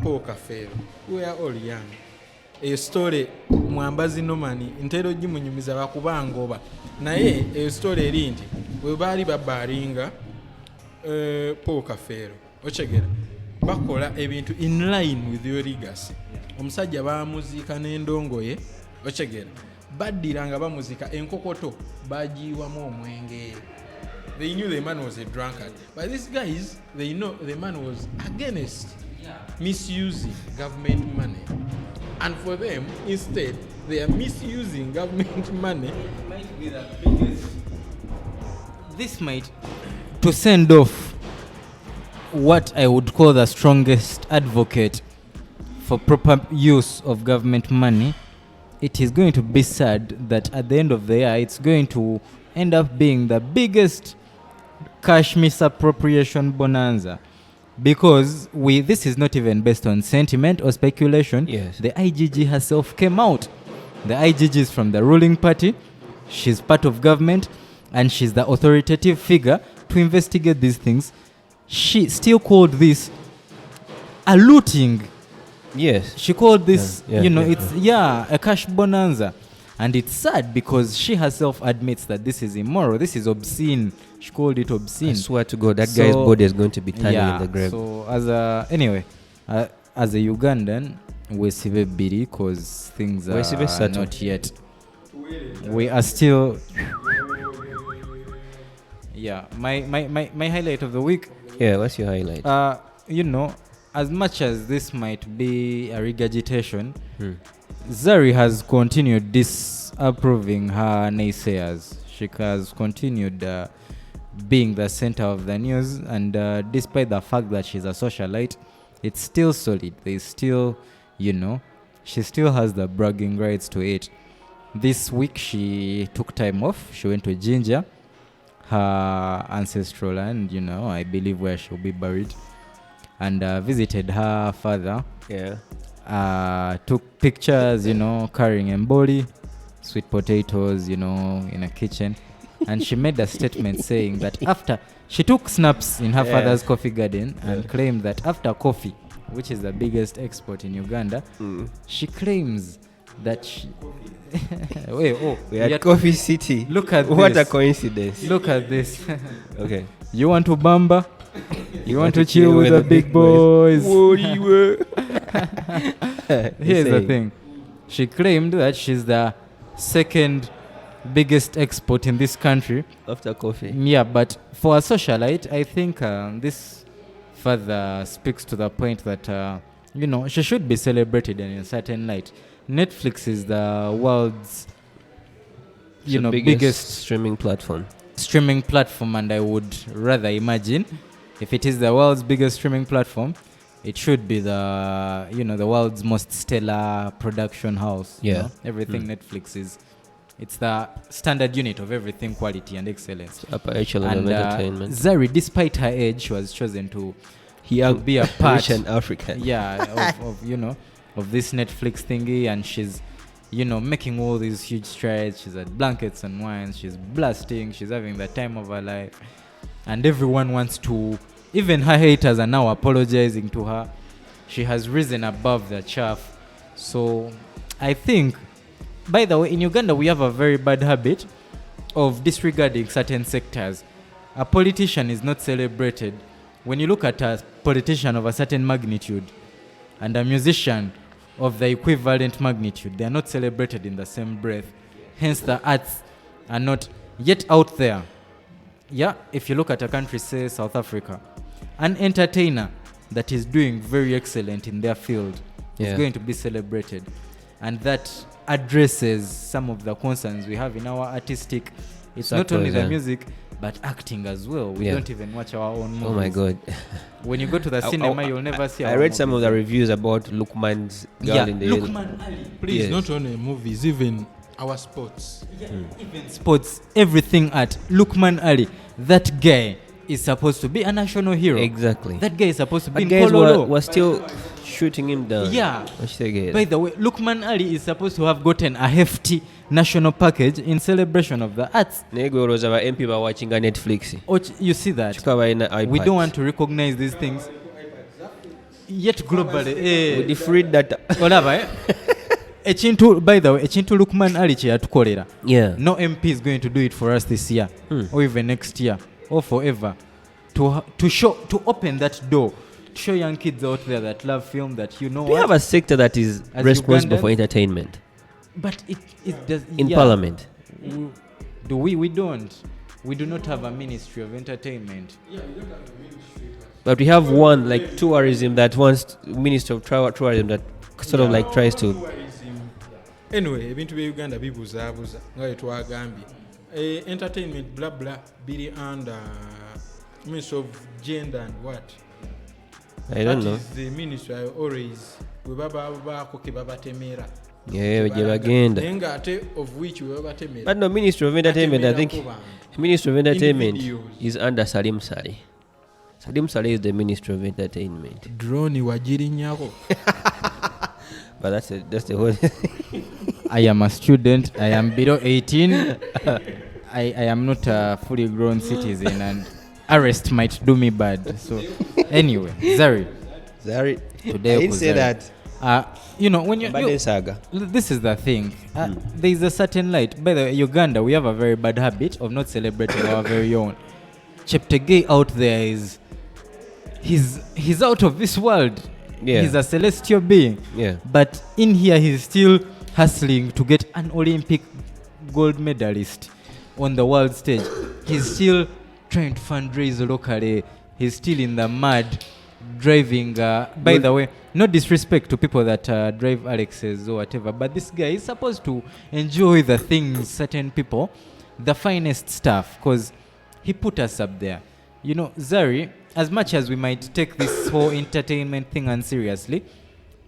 Speaker 3: Paul Kafero, we are all young. A story mwambazi nomani ntero gimunyumiza bakubangoba naye a story eri nti we baali babaringa Paul Kafero ochegera bakola ebintu in line with your legacy. Omusajja bamuziika n'endongoye ochegera baddiranga bamuzika enkokoto bagiwamu omwenge. They knew the man was a drunkard, but these guys, they know the man was against misusing government money, and for them instead they are misusing government money.
Speaker 1: Might be the biggest. This might to send off what I would call the strongest advocate for proper use of government money. It is going to be sad that at the end of the year, it's going to end up being the biggest cash misappropriation bonanza, because this is not even based on sentiment or speculation.
Speaker 2: Yes.
Speaker 1: The IGG herself came out The IGG is from the ruling party. She's part of government, and she's the authoritative figure to investigate these things. She still called this a looting.
Speaker 2: Yes.
Speaker 1: She called this,
Speaker 2: It's
Speaker 1: a cash bonanza. And it's sad because she herself admits that this is immoral. This is obscene. She called it obscene.
Speaker 2: I swear to God, that guy's body is going to be turning in the grave.
Speaker 1: So as a Ugandan, we see biri because things are not yet. We are still. Yeah, my highlight of the week.
Speaker 2: Yeah, what's your highlight?
Speaker 1: As much as this might be a regurgitation, Zari has continued disapproving her naysayers. She has continued being the center of the news, and despite the fact that she's a socialite, it's still solid. There's still, she still has the bragging rights to it. This week she took time off. She went to Jinja, her ancestral land, I believe where she'll be buried, and visited her father.
Speaker 2: Yeah.
Speaker 1: Took pictures, carrying emboli, sweet potatoes, in a kitchen. And she made a statement saying that after she took snaps in her father's coffee garden and claimed that after coffee, which is the biggest export in Uganda, she claims that she
Speaker 2: we are at Coffee City.
Speaker 1: Look at
Speaker 2: what
Speaker 1: this.
Speaker 2: A coincidence.
Speaker 1: Look at this.
Speaker 2: Okay.
Speaker 1: You want to bamba? You want to chill with the big boys? Here's the thing. She claimed that she's the second biggest export in this country
Speaker 2: After coffee.
Speaker 1: Yeah, but for a socialite, I think this further speaks to the point that she should be celebrated in a certain light. Netflix is the world's biggest
Speaker 2: streaming platform,
Speaker 1: and I would rather imagine if it is the world's biggest streaming platform, it should be the world's most stellar production house. Everything Netflix is. It's the standard unit of everything, quality and excellence.
Speaker 2: Upper echelon of entertainment.
Speaker 1: Zari, despite her age, she was chosen to be a part.
Speaker 2: Rich and African.
Speaker 1: of this Netflix thingy, and she's, making all these huge strides. She's at Blankets and Wines. She's blasting. She's having the time of her life, and everyone wants to. Even her haters are now apologizing to her. She has risen above the chaff. So, I think. By the way, in Uganda, we have a very bad habit of disregarding certain sectors. A politician is not celebrated. When you look at a politician of a certain magnitude and a musician of the equivalent magnitude, they are not celebrated in the same breath. Hence, the arts are not yet out there. Yeah, if you look at a country, say South Africa, an entertainer that is doing very excellent in their field is going to be celebrated. And that addresses some of the concerns we have in our artistic. It's not only the music, but acting as well. We don't even watch our own movies.
Speaker 2: Oh my God.
Speaker 1: When you go to the cinema, you'll never see our
Speaker 2: I read
Speaker 1: movies.
Speaker 2: some of the reviews about Lukman's Girl in the
Speaker 1: Lukman Ali.
Speaker 3: Please, not only movies, even our sports.
Speaker 1: Even sports, everything art. Lukman Ali, that guy is supposed to be a national hero.
Speaker 2: Exactly.
Speaker 1: That guy is supposed to be in
Speaker 2: guys
Speaker 1: Kololo.
Speaker 2: were still shooting him down.
Speaker 1: Yeah. By the way, Lukman Ali is supposed to have gotten a hefty national package in celebration of the arts.
Speaker 2: Nego was our MP by watching on Netflix.
Speaker 1: You see that? We don't want to recognize these things. Yet globally.
Speaker 2: We defrayed that.
Speaker 1: By the way, Echintu Lukman Ali cheyatukolera.
Speaker 2: Yeah.
Speaker 1: No MP is going to do it for us this year or even next year or forever. To open that door. Show young kids out there that love film that we
Speaker 2: have a sector that is
Speaker 1: as
Speaker 2: responsible
Speaker 1: Ugandans,
Speaker 2: for entertainment.
Speaker 1: But it does
Speaker 2: in Parliament.
Speaker 1: We don't. We do not have a ministry of entertainment.
Speaker 3: Yeah, we don't have a ministry.
Speaker 2: But we have one like tourism that wants Minister of Tourism that sort of like tries to.
Speaker 3: Anyway, ebintu bya Uganda bibuzaabuza nga twagambye. Entertainment blah blah biri under Ministry of Gender and what?
Speaker 2: I don't know.
Speaker 3: That is the ministry I always we baba ke babatemera.
Speaker 2: Yeah, bagenda.
Speaker 3: Nenga ate of which we babatemera.
Speaker 2: But no, Ministry of Entertainment, I think Ministry of Entertainment is under Salim Saleh. Salim Saleh is the Ministry of Entertainment.
Speaker 3: Drone wajiri nyako.
Speaker 2: But that's the whole
Speaker 1: I am a student. I am below 18. I am not a fully grown citizen, and arrest might do me bad. So, anyway, Zari.
Speaker 2: Zari.
Speaker 1: Today
Speaker 2: I didn't say
Speaker 1: Zari.
Speaker 2: that.
Speaker 1: When you
Speaker 2: Saga.
Speaker 1: this is the thing. There is a certain light. By the way, Uganda, we have a very bad habit of not celebrating our very own. Cheptegei out there he's out of this world.
Speaker 2: Yeah.
Speaker 1: He's a celestial being.
Speaker 2: Yeah.
Speaker 1: But in here, he's still hustling to get an Olympic gold medalist on the world stage. He's still trying to fundraise locally. He's still in the mud driving. By the way, no disrespect to people that drive Alexes or whatever, but this guy is supposed to enjoy the things certain people, the finest stuff, because he put us up there. Zari, as much as we might take this whole entertainment thing unseriously,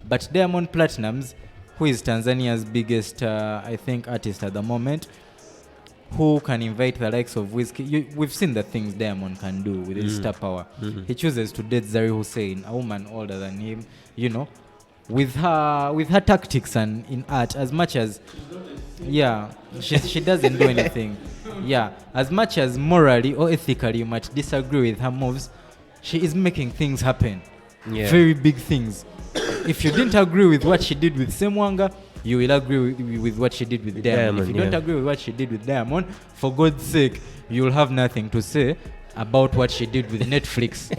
Speaker 1: but Diamond Platnumz, who is Tanzania's biggest, I think, artist at the moment, who can invite the likes of Whiskey. We've seen the things Diamond can do with his star power. Mm-hmm. He chooses to date Zari Hussein, a woman older than him, with her tactics and in art, as much as, she doesn't do anything. Yeah, as much as morally or ethically you might disagree with her moves, she is making things happen. Yeah. Very big things. If you didn't agree with what she did with Semwanga, you will agree with what she did with Diamond. If you don't agree with what she did with Diamond, for God's sake, you'll have nothing to say about what she did with Netflix.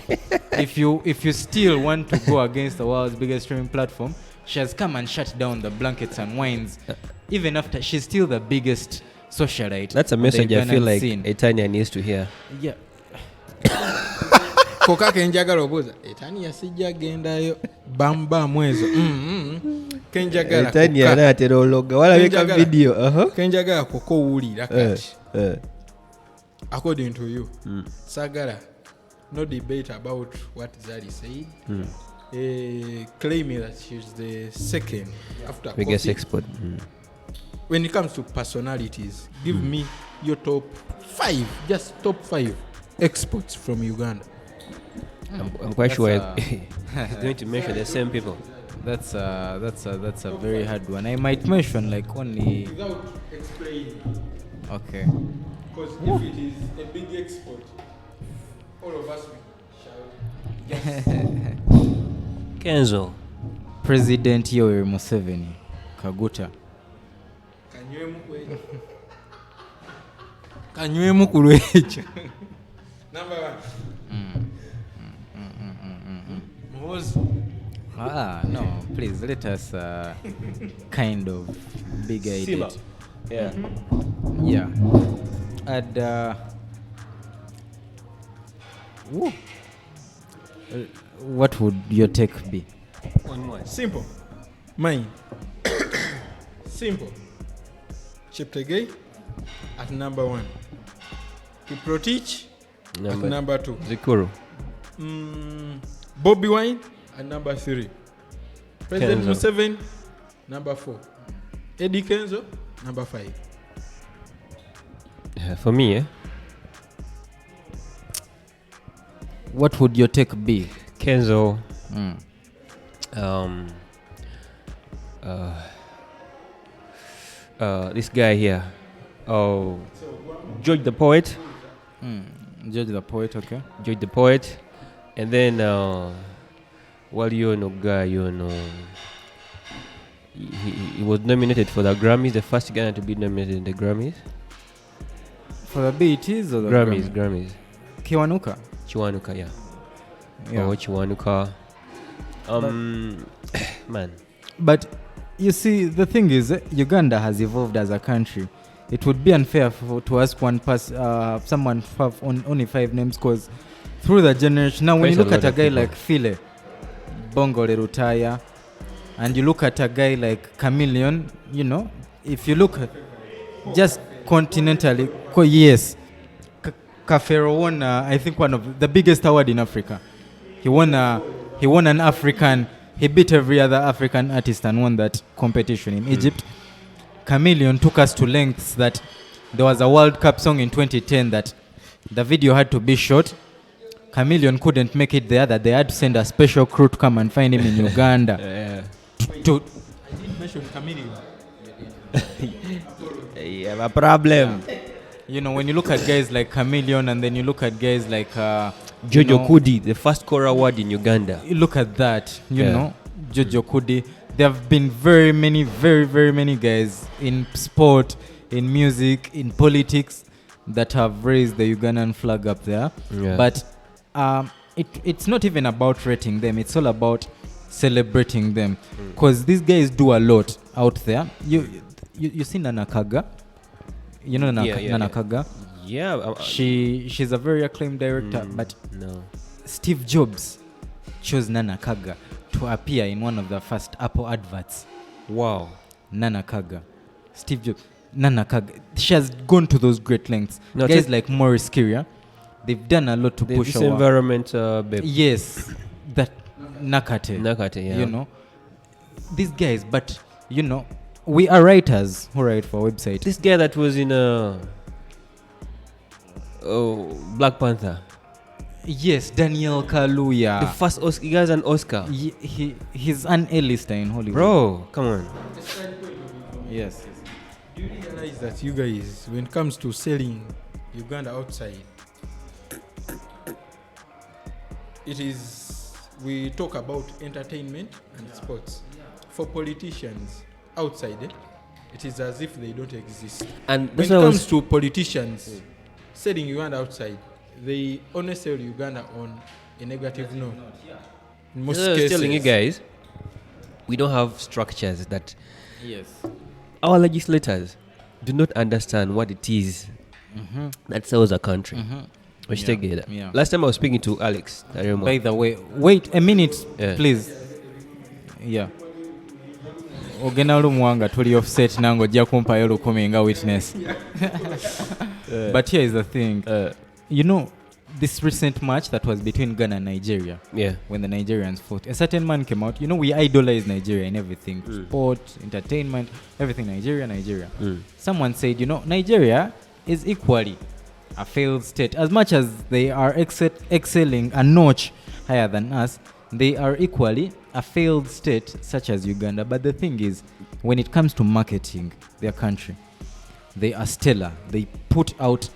Speaker 1: If you still want to go against the world's biggest streaming platform, she has come and shut down the blankets and wines. Even after, she's still the biggest socialite.
Speaker 2: That's a message I feel like Etania needs to hear.
Speaker 1: Yeah.
Speaker 3: Koka kenjagala obuza Etania sijja gendayo bamba mwezo kenjagala
Speaker 2: Etania anatera ologa wala weka video
Speaker 3: kenjagala koko wulira kati according to you sagala no debate about what Zari said claiming that she's the second after
Speaker 2: biggest export.
Speaker 3: When it comes to personalities, give me your top 5, just top 5 exports from Uganda.
Speaker 2: I'm quite sure he's going to mention the same people.
Speaker 1: That's a very hard one. I might mention like only
Speaker 3: without explaining.
Speaker 1: Okay.
Speaker 3: Because if it is a big export, all of us will shout.
Speaker 2: Kenzo.
Speaker 1: President Yoweri Museveni, Kaguta.
Speaker 3: Kanywemu kulwecho. Number 1.
Speaker 1: No, please let us kind of big idea.
Speaker 2: Yeah.
Speaker 1: Yeah. And what would your take be?
Speaker 3: On what? Simple. Mine. Simple. Cheptegei at number 1. Kiprotich at number 2.
Speaker 2: Zikuru.
Speaker 3: Bobby Wine at number 3. President Museveni number 4. Eddie Kenzo number 5.
Speaker 2: For me,
Speaker 1: what would your take be?
Speaker 2: Kenzo. This guy here. George the Poet.
Speaker 1: George the Poet, okay.
Speaker 2: George the Poet. And then, he was nominated for the Grammys, the first Ghana to be nominated in the Grammys.
Speaker 1: For the BETs or the
Speaker 2: Grammys?
Speaker 1: Kiwanuka,
Speaker 2: yeah. Oh, Kiwanuka. Man.
Speaker 1: But you see, the thing is, Uganda has evolved as a country. It would be unfair to ask someone to have only 5 names, because through the generation, now when you look at a guy like Phile, Bongo Lerutaya, and you look at a guy like Chameleon, if you look at just continentally, yes, Kafero won, I think, one of the biggest award in Africa. He won an African. He beat every other African artist and won that competition in Egypt. Chameleon took us to lengths that there was a World Cup song in 2010 that the video had to be shot. Chameleon couldn't make it there, that they had to send a special crew to come and find him in Uganda.
Speaker 3: I didn't mention Chameleon.
Speaker 2: You have a problem.
Speaker 1: You know, when you look at guys like Chameleon, and then you look at guys like
Speaker 2: Jojo Kudi, the first Kora award in Uganda.
Speaker 1: you look at that, you know, Jojo Kudi. There have been very many guys in sport, in music, in politics that have raised the Ugandan flag up there.
Speaker 2: Yeah.
Speaker 1: But it's not even about rating them. It's all about celebrating them, because these guys do a lot out there. You see Nana Kaga, you know Nana Kaga.
Speaker 2: Yeah.
Speaker 1: She's a very acclaimed director, but
Speaker 2: No.
Speaker 1: Steve Jobs chose Nana Kaga to appear in one of the first Apple adverts.
Speaker 2: Wow.
Speaker 1: Nana Kaga, Steve Jobs, Nana Kaga. She has gone to those great lengths.
Speaker 2: No,
Speaker 1: Guys like Maurice Kiria, they've done a lot to push
Speaker 2: This
Speaker 1: our
Speaker 2: environment, babe.
Speaker 1: yes, that Nakate.
Speaker 2: Nakate, yeah.
Speaker 1: You know, these guys. But you know, we are writers who write for a website.
Speaker 2: This guy that was in Black Panther.
Speaker 1: Yes, Daniel Kaluuya.
Speaker 2: The first Oscar. He has an Oscar.
Speaker 1: He's an A-lister in Hollywood.
Speaker 2: Bro, come on.
Speaker 1: Yes.
Speaker 3: Do you realize that you guys, when it comes to selling Uganda outside, we talk about entertainment and sports. For politicians outside, it is as if they don't exist.
Speaker 2: And
Speaker 3: When
Speaker 2: that's
Speaker 3: it
Speaker 2: why I
Speaker 3: comes
Speaker 2: was,
Speaker 3: to politicians selling Uganda outside, they only sell Uganda on a negative note. In most
Speaker 2: I was
Speaker 3: cases.
Speaker 2: telling you guys, we don't have structures that
Speaker 1: Yes.
Speaker 2: our legislators do not understand what it is that sells a country. Which together.
Speaker 1: Yeah.
Speaker 2: Last time I was speaking to Alex. I remember.
Speaker 1: By the way, wait a minute,
Speaker 2: Yeah.
Speaker 1: please. Yeah. Ogena olumuwanga tuli offset nango ojja kumpayo lukumi nga witness. But here is the thing. You know, this recent match that was between Ghana and Nigeria,
Speaker 2: Yeah.
Speaker 1: when the Nigerians fought, a certain man came out. You know, we idolize Nigeria in everything. Sport, entertainment, everything. Nigeria. Someone said, you know, Nigeria is equally a failed state. As much as they are excelling a notch higher than us, they are equally a failed state such as Uganda. But the thing is, when it comes to marketing their country, they are stellar. They put out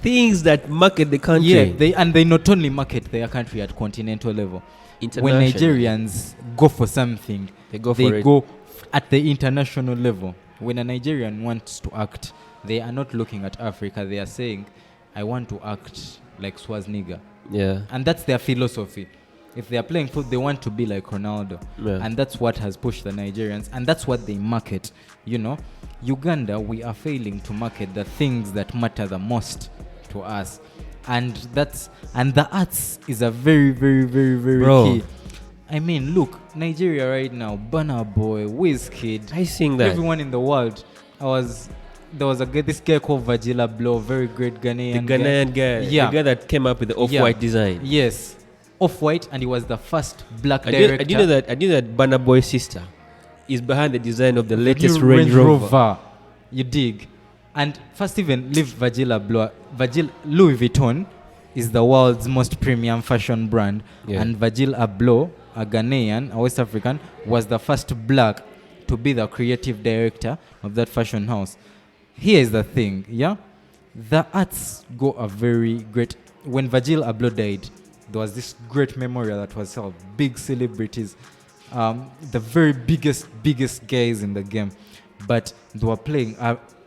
Speaker 2: Things that market the country.
Speaker 1: yeah, they not only market their country at continental level. When Nigerians go for something,
Speaker 2: They go for it.
Speaker 1: go at the international level. When a Nigerian wants to act, they are not looking at Africa. They are saying, I want to act like Schwarzenegger.
Speaker 2: Yeah.
Speaker 1: And that's their philosophy. If they are playing football, they want to be like Ronaldo.
Speaker 2: Yeah.
Speaker 1: And that's what has pushed the Nigerians. And that's what they market. You know, Uganda, we are failing to market the things that matter the most to us. And the arts is a very
Speaker 2: Bro.
Speaker 1: key. I mean, look, Nigeria right now, Burna Boy, Wizkid,
Speaker 2: I sing that.
Speaker 1: everyone in the world. There was this guy called Vagila Blow, very great Ghanaian
Speaker 2: The Ghanaian guy.
Speaker 1: Yeah.
Speaker 2: The guy that came up with the off-white design.
Speaker 1: Yes, off-white, and he was the first black
Speaker 2: I
Speaker 1: director.
Speaker 2: did know that Burna Boy's sister is behind the design of the
Speaker 1: New
Speaker 2: latest Range Rover.
Speaker 1: You dig? And first, even leave Vagila Blow. Louis Vuitton is the world's most premium fashion brand,
Speaker 2: Yeah.
Speaker 1: and Virgil Abloh, a Ghanaian, a West African, was the first black to be the creative director of that fashion house. Here is the thing, yeah? The arts go a very great... When Virgil Abloh died, there was this great memorial that was held. Big celebrities, the very biggest guys in the game. But they were playing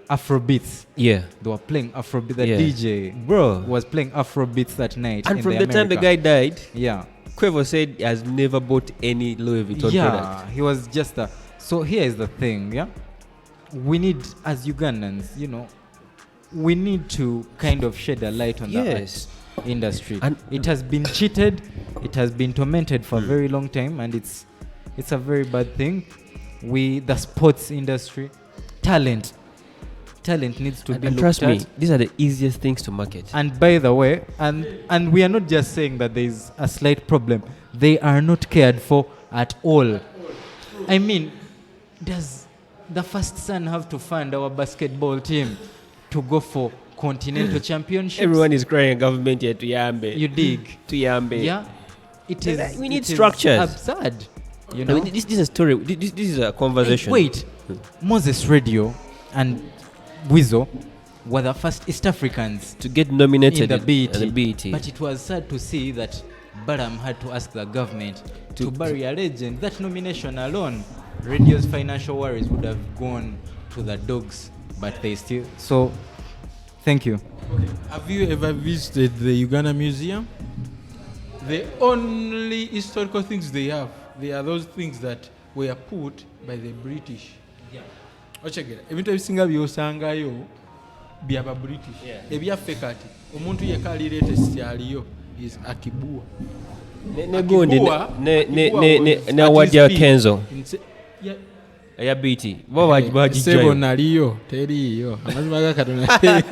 Speaker 1: Afrobeats.
Speaker 2: Yeah.
Speaker 1: They were playing Afrobeat. The
Speaker 2: Yeah.
Speaker 1: DJ
Speaker 2: Bro.
Speaker 1: was playing Afrobeats that night.
Speaker 2: And
Speaker 1: in
Speaker 2: from the time the
Speaker 1: America.
Speaker 2: guy died,
Speaker 1: Yeah.
Speaker 2: Quavo said he has never bought any Louis Vuitton product.
Speaker 1: He was just a... So here is the thing, yeah? We need, as Ugandans, you know, we need to kind of shed a light on the
Speaker 2: Yes.
Speaker 1: art industry.
Speaker 2: And-
Speaker 1: it has been cheated, it has been tormented for a very long time, and it's a very bad thing. The sports industry, talent needs to be
Speaker 2: And
Speaker 1: looked
Speaker 2: trust me,
Speaker 1: at.
Speaker 2: these are the easiest things to market.
Speaker 1: And by the way, and we are not just saying that there is a slight problem. They are not cared for at all. I mean, does the first son have to fund our basketball team to go for continental championships?
Speaker 2: Everyone is crying at government here to Yambe.
Speaker 1: You dig?
Speaker 2: To Yambe.
Speaker 1: Yeah. It is.
Speaker 2: We need
Speaker 1: it is
Speaker 2: structures.
Speaker 1: absurd. You
Speaker 2: I
Speaker 1: know.
Speaker 2: mean, this is a story. This is a conversation.
Speaker 1: Wait. Moses Radio and Weasel were the first East Africans
Speaker 2: To get nominated
Speaker 1: in the BET.
Speaker 2: at the BET.
Speaker 1: But it was sad to see that Baram had to ask the government to bury a legend. That nomination alone, radio's financial worries would have gone to the dogs, but they still. So, thank you.
Speaker 3: Have you ever visited the Uganda Museum? The only historical things they have, they are those things that were put by the British. Ochegera ebintu ebisinga byosangayo byaba British. Ebyaffe kati omuntu yekka alireetesi aliyo is akibua.
Speaker 2: Negundi ne wadya Kenzo ya BT
Speaker 3: sebo naliyo teriyo amazima ga Katonda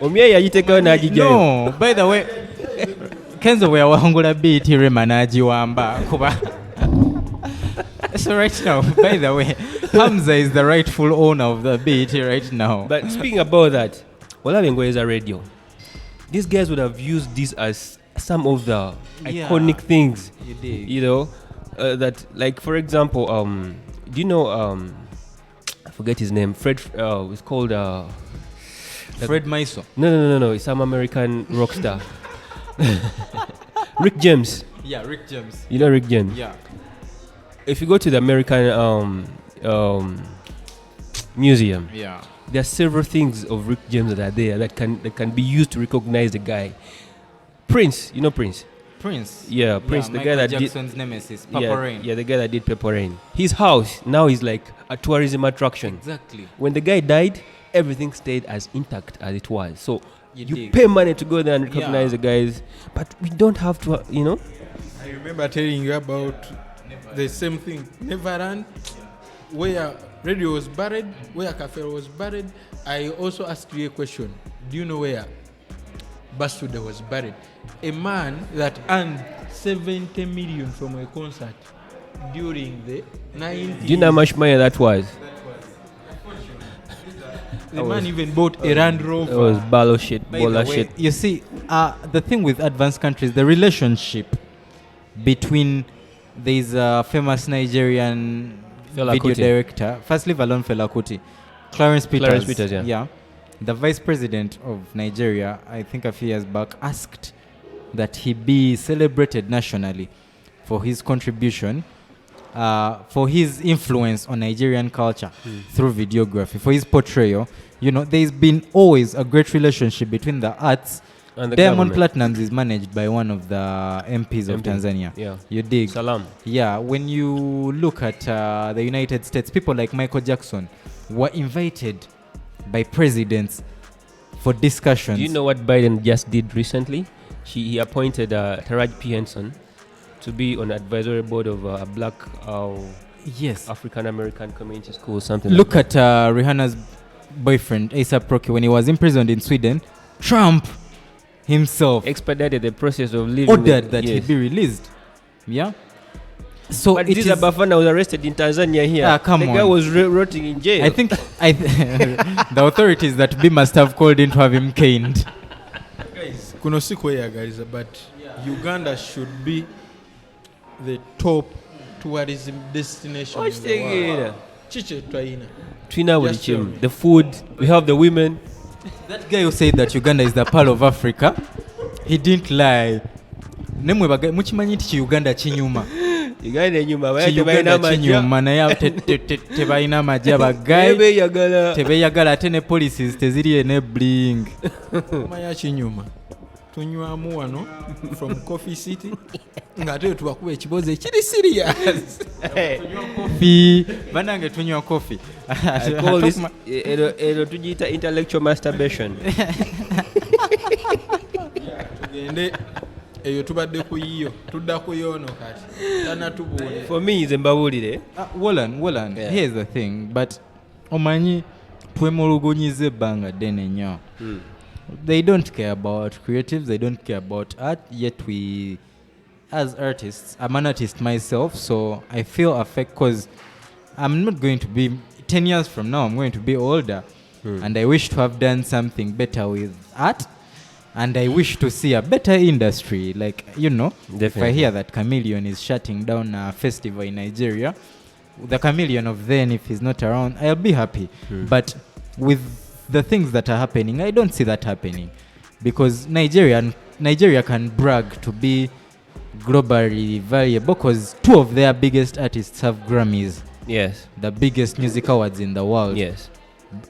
Speaker 2: omye yagitekayo n'agijjayo.
Speaker 1: No, by the way, Kenzo we wahangula BT Rema n'agiwamba kuba. So right now, by the way, Hamza is the rightful owner of the BET right now.
Speaker 2: But speaking about that, Olabengoeza Radio, these guys would have used this as some of the iconic things.
Speaker 1: You did.
Speaker 2: You know, that, like, for example, do you know, I forget his name, Fred, it's called,
Speaker 1: Fred Maiso.
Speaker 2: No, it's some American rock star. Rick James.
Speaker 1: Yeah, Rick James.
Speaker 2: You know Rick James?
Speaker 1: Yeah.
Speaker 2: If you go to the American museum,
Speaker 1: Yeah.
Speaker 2: there are several things of Rick James that are there that can be used to recognize the guy. Prince, you know Prince?
Speaker 1: Prince.
Speaker 2: Yeah, Prince, the
Speaker 1: Michael
Speaker 2: guy that
Speaker 1: Jackson's nemesis, Purple
Speaker 2: yeah,
Speaker 1: Rain.
Speaker 2: Yeah, the guy that did Purple Rain. His house now is like a tourism attraction.
Speaker 1: Exactly.
Speaker 2: When the guy died, everything stayed as intact as it was. So you
Speaker 1: dig.
Speaker 2: pay money to go there and recognize the guys, but we don't have to, you know.
Speaker 3: I remember telling you about the same thing. Neverland, where radio was buried, where Cafe was buried. I also asked you a question. Do you know where Basuda was buried? A man that earned 70 million from a concert during the 90s.
Speaker 2: Do you know how much money that was?
Speaker 3: The man even bought a Land Rover.
Speaker 2: It was ballo shit,
Speaker 1: By the
Speaker 2: bola
Speaker 1: way,
Speaker 2: shit.
Speaker 1: you see, the thing with advanced countries, the relationship between these famous Nigerian
Speaker 2: Fela
Speaker 1: video
Speaker 2: Kuti.
Speaker 1: director, first leave alone Fela Kuti, Clarence Peters,
Speaker 2: yeah.
Speaker 1: The vice president of Nigeria, I think a few years back, asked that he be celebrated nationally for his contribution, for his influence on Nigerian culture through videography, for his portrayal. You know, there's been always a great relationship between the arts.
Speaker 2: And the
Speaker 1: Diamond
Speaker 2: government.
Speaker 1: Platnumz is managed by one of the MPs of Tanzania.
Speaker 2: Yeah.
Speaker 1: You dig?
Speaker 2: Salam.
Speaker 1: Yeah, when you look at the United States, people like Michael Jackson were invited by presidents for discussions.
Speaker 2: Do you know what Biden just did recently? He appointed Taraji P. Henson to be on advisory board of a black
Speaker 1: Yes.
Speaker 2: African American community school, something
Speaker 1: Look
Speaker 2: like that.
Speaker 1: at Rihanna's boyfriend, A$AP Rocky, when he was imprisoned in Sweden. Trump himself
Speaker 2: Expedited the process of leaving.
Speaker 1: ordered that he be released. Yeah. So
Speaker 2: But
Speaker 1: it
Speaker 2: this
Speaker 1: is,
Speaker 2: Bafana was arrested in Tanzania here.
Speaker 1: Come
Speaker 2: the
Speaker 1: on.
Speaker 2: guy was rotting in jail.
Speaker 1: I think the authorities that B must have called in to have him caned.
Speaker 3: Guys, kuno si kweyagaliza, but Uganda should be the top tourism destination
Speaker 2: What's
Speaker 3: in the world.
Speaker 2: the
Speaker 3: Chiche twaina.
Speaker 2: Twina with
Speaker 3: Just tell
Speaker 2: him.
Speaker 3: me.
Speaker 2: The food, we have the women.
Speaker 1: That guy who said that Uganda is the pearl of Africa, he didn't lie. Nemwe baga mukimanyi nti Uganda kinyuma.
Speaker 2: Uganda enyuma
Speaker 1: Uganda kinyuma naye tebalina amagye abagayi tebeyagala ate ne policies teziri enabling.
Speaker 3: Maya kinyuma. Tunywamu wano from Coffee City. Ngate tubakuba ekibozo ekiri serious.
Speaker 1: Coffee. Banange tunywa coffee.
Speaker 2: I call this tujita intellectual masturbation.
Speaker 3: Tugende eyo tubadde ku yiyo tudda ku yoono kati tanatubuule.
Speaker 2: For me, it's mbabulire.
Speaker 1: Wolan,
Speaker 2: Yeah.
Speaker 1: here's the thing, but omanyi twemulugunyiza ebbanga ddene nnyo. They don't care about creatives, they don't care about art, yet we, as artists, I'm an artist myself, so I feel affected because I'm not going to be, 10 years from now, I'm going to be older, and I wish to have done something better with art, and I wish to see a better industry. Like, you know, if I
Speaker 2: Definitely.
Speaker 1: hear that Chameleon is shutting down a festival in Nigeria, the chameleon of then, if he's not around, I'll be happy. But with the things that are happening, I don't see that happening, because Nigeria can brag to be globally valuable because 2 of their biggest artists have Grammys.
Speaker 2: Yes.
Speaker 1: The biggest music awards in the world.
Speaker 2: Yes.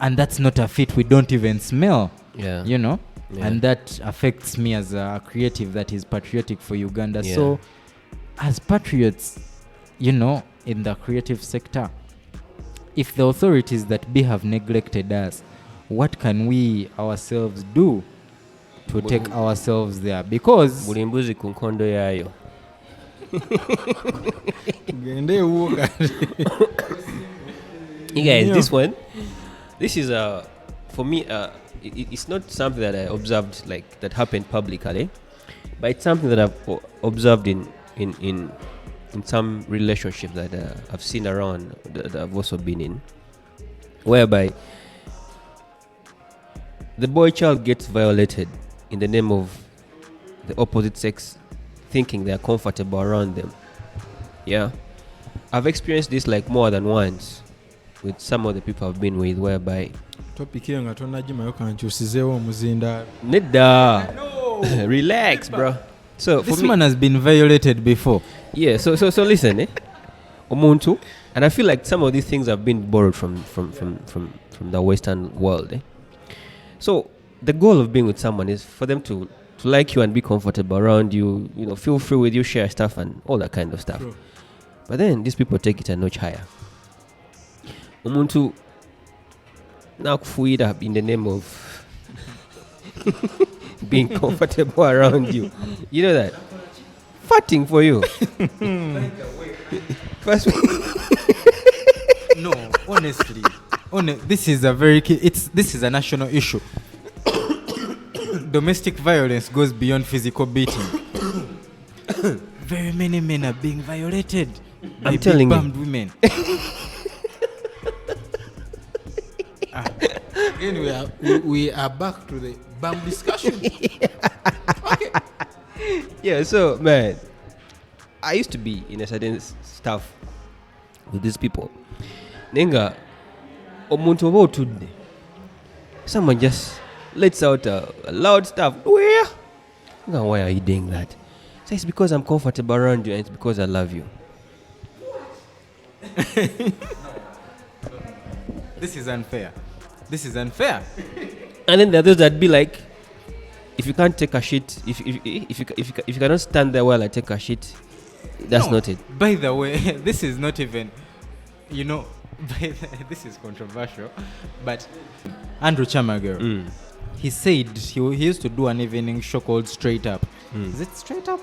Speaker 1: And that's not a feat we don't even smell.
Speaker 2: Yeah.
Speaker 1: You know?
Speaker 2: Yeah.
Speaker 1: And that affects me as a creative that is patriotic for Uganda.
Speaker 2: Yeah.
Speaker 1: So, as patriots, you know, in the creative sector, if the authorities that be have neglected us, what can we ourselves do to take ourselves there? Because
Speaker 2: buli mbuzi ku nkondo yayo. You guys, this is for me it's not something that I observed like that happened publicly, but it's something that I've observed in some relationships that I've seen around that I've also been in, whereby the boy child gets violated in the name of the opposite sex thinking they're comfortable around them. Yeah, I've experienced this like more than once with some of the people I've been with, whereby
Speaker 3: topic hiyo ngatonda jimayo kanchusizewo muzinda
Speaker 2: Nida. Relax, bro. So
Speaker 1: this man has been violated before.
Speaker 2: Yeah, so listen, Omuntu, and I feel like some of these things have been borrowed from the Western world. So the goal of being with someone is for them to like you and be comfortable around you, you know, feel free with you, share stuff and all that kind of stuff.
Speaker 3: True.
Speaker 2: But then these people take it a notch higher. Omuntu now kufuida up in the name of being comfortable around you. You know that? Farting for you. First
Speaker 1: No, honestly. This is this is a national issue. Domestic violence goes beyond physical beating. Very many men are being violated by
Speaker 2: I'm telling
Speaker 1: big bummed women.
Speaker 3: Again, we are back to the BAM discussion. Okay.
Speaker 2: Yeah, so man, I used to be in a certain stuff with these people. Nenga omuntu oba otudde, someone just lets out a loud stuff. Where? Why are you doing that? So it's because I'm comfortable around you and it's because I love you.
Speaker 1: This is unfair. This is unfair.
Speaker 2: And then there are those that be like, if you can't take a shit, if you cannot stand there while I take a shit, that's not it.
Speaker 1: By the way, this is not even, you know, this is controversial, but Andrew Chamager, he said he used to do an evening show called Straight Up. Is it Straight Up?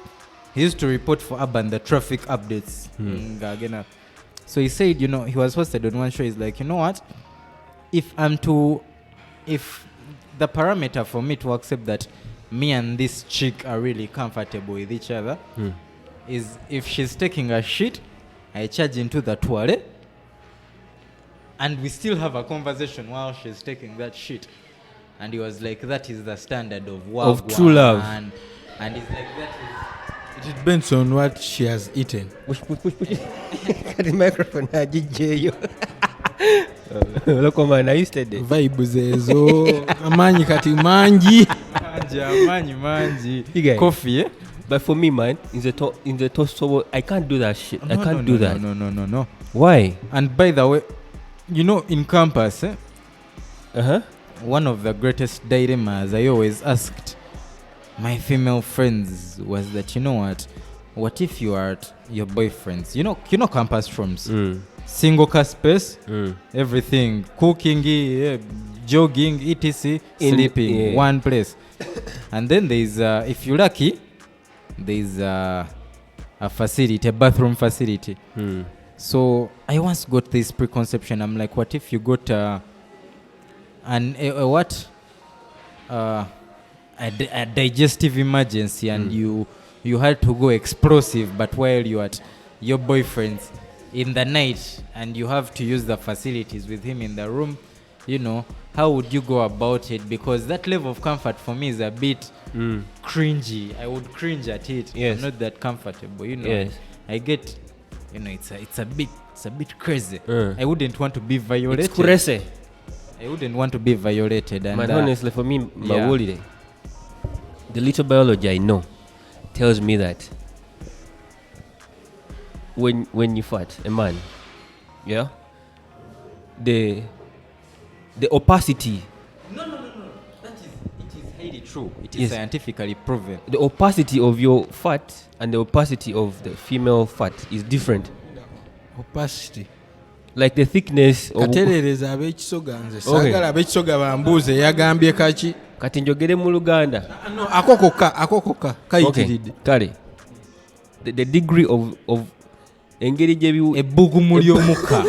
Speaker 1: He used to report for Urban the traffic updates. So he said, you know, he was hosted on one show. He's like, you know what? If the parameter for me to accept that me and this chick are really comfortable with each other is if she's taking a shit, I charge into the toilet, and we still have a conversation while she's taking that shit. And he was like, that is the standard of love.
Speaker 2: Of true love.
Speaker 1: And he's like, that is...
Speaker 3: It depends on what she has eaten.
Speaker 2: Push. The microphone, you. Look, man, I used to do.
Speaker 3: Vibes ezo. Amanyi kati manji.
Speaker 1: Manji.
Speaker 2: You guys.
Speaker 1: Coffee, eh?
Speaker 2: But for me, man, in the toast, I can't do that shit. I can't do that.
Speaker 1: No.
Speaker 2: Why?
Speaker 1: And by the way, you know, in campus,
Speaker 2: Uh-huh.
Speaker 1: one of the greatest dilemmas I always asked my female friends was that, you know what if you are at your boyfriend's, you know campus rooms, single car space, everything, cooking, jogging, etc, sleeping, one place. And then there's if you're lucky, there's a facility, a bathroom facility. So I once got this preconception. I'm like, what if you got a digestive emergency and you had to go explosive, but while you're at your boyfriend's in the night and you have to use the facilities with him in the room, you know, how would you go about it? Because that level of comfort for me is a bit cringy. I would cringe at it.
Speaker 2: Yes.
Speaker 1: I'm not that comfortable, you know.
Speaker 2: Yes.
Speaker 1: I get, you know, it's a big it's a bit crazy. I wouldn't want to be violated.
Speaker 2: It's crazy.
Speaker 1: I wouldn't want to be violated. And
Speaker 2: But honestly, for me, the little biology I know tells me that when you fart, a man, yeah, the opacity.
Speaker 1: No. It is highly true. It is
Speaker 2: Yes.
Speaker 1: scientifically proven.
Speaker 2: The opacity of your fat and the opacity of the female fat is different.
Speaker 3: Opacity.
Speaker 2: Like the thickness of...
Speaker 3: Katerereza ab'ekisoga nze saagala ab'ekisoga bambuuze yagambye kaki
Speaker 2: kati njogere mu Luganda.
Speaker 3: no akokokka kayitiridde
Speaker 2: kale the degree of engeri gyebiwu
Speaker 1: Ebbugumu ly'omukka.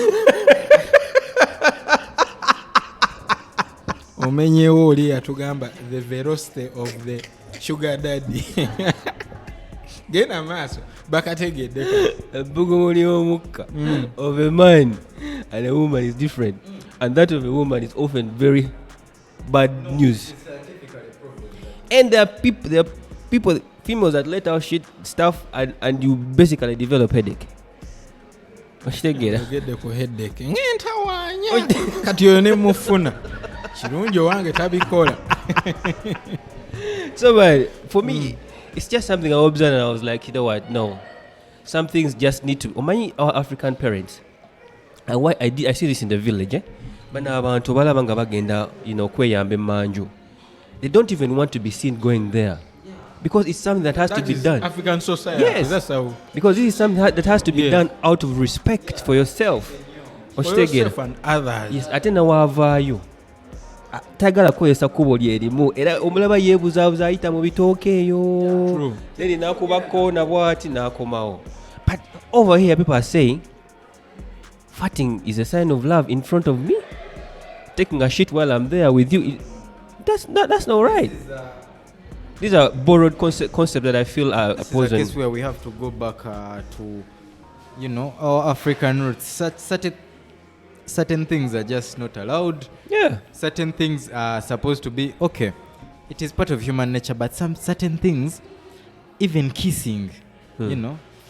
Speaker 3: omenyewo oli yatugamba the velocity of the sugar daddy genda maaso bakategedde
Speaker 2: ebbugumu ly'omukka of a man and a woman is different, and that of a woman is often very bad news. And there are people females that let out shit stuff and you basically develop headache.
Speaker 3: ogedde ku headache ngentawaanya kati oyo ne mufuna kirungi owange tabikola.
Speaker 2: So but for me it's just something I observed and I was like, you know what, no, some things just need to our African parents, and why I see this in the village, bana abantu balaba nga bagenda, kweyamba emanju, they don't even want to be seen going there because it's something that has to be done.
Speaker 3: African society.
Speaker 2: Yes.
Speaker 3: That's how.
Speaker 2: Because this is something that has to be done out of respect for yourself.
Speaker 3: For yourself and others.
Speaker 2: Yes, ate nawavaayo tayagala kukozesa kkubo lyerimu era omulaba yeebuzaabuza ayita mu bitooke eyo then nakubako na bwati nakomawo. But over here people are saying farting is a sign of love in front of me, taking a shit while I'm there with you. That's not right. These are borrowed concepts that I feel are opposing.
Speaker 1: This is a case where we have to go back to, our African roots. Certain things are just not allowed.
Speaker 2: Yeah.
Speaker 1: Certain things are supposed to be okay. It is part of human nature, but some certain things, even kissing,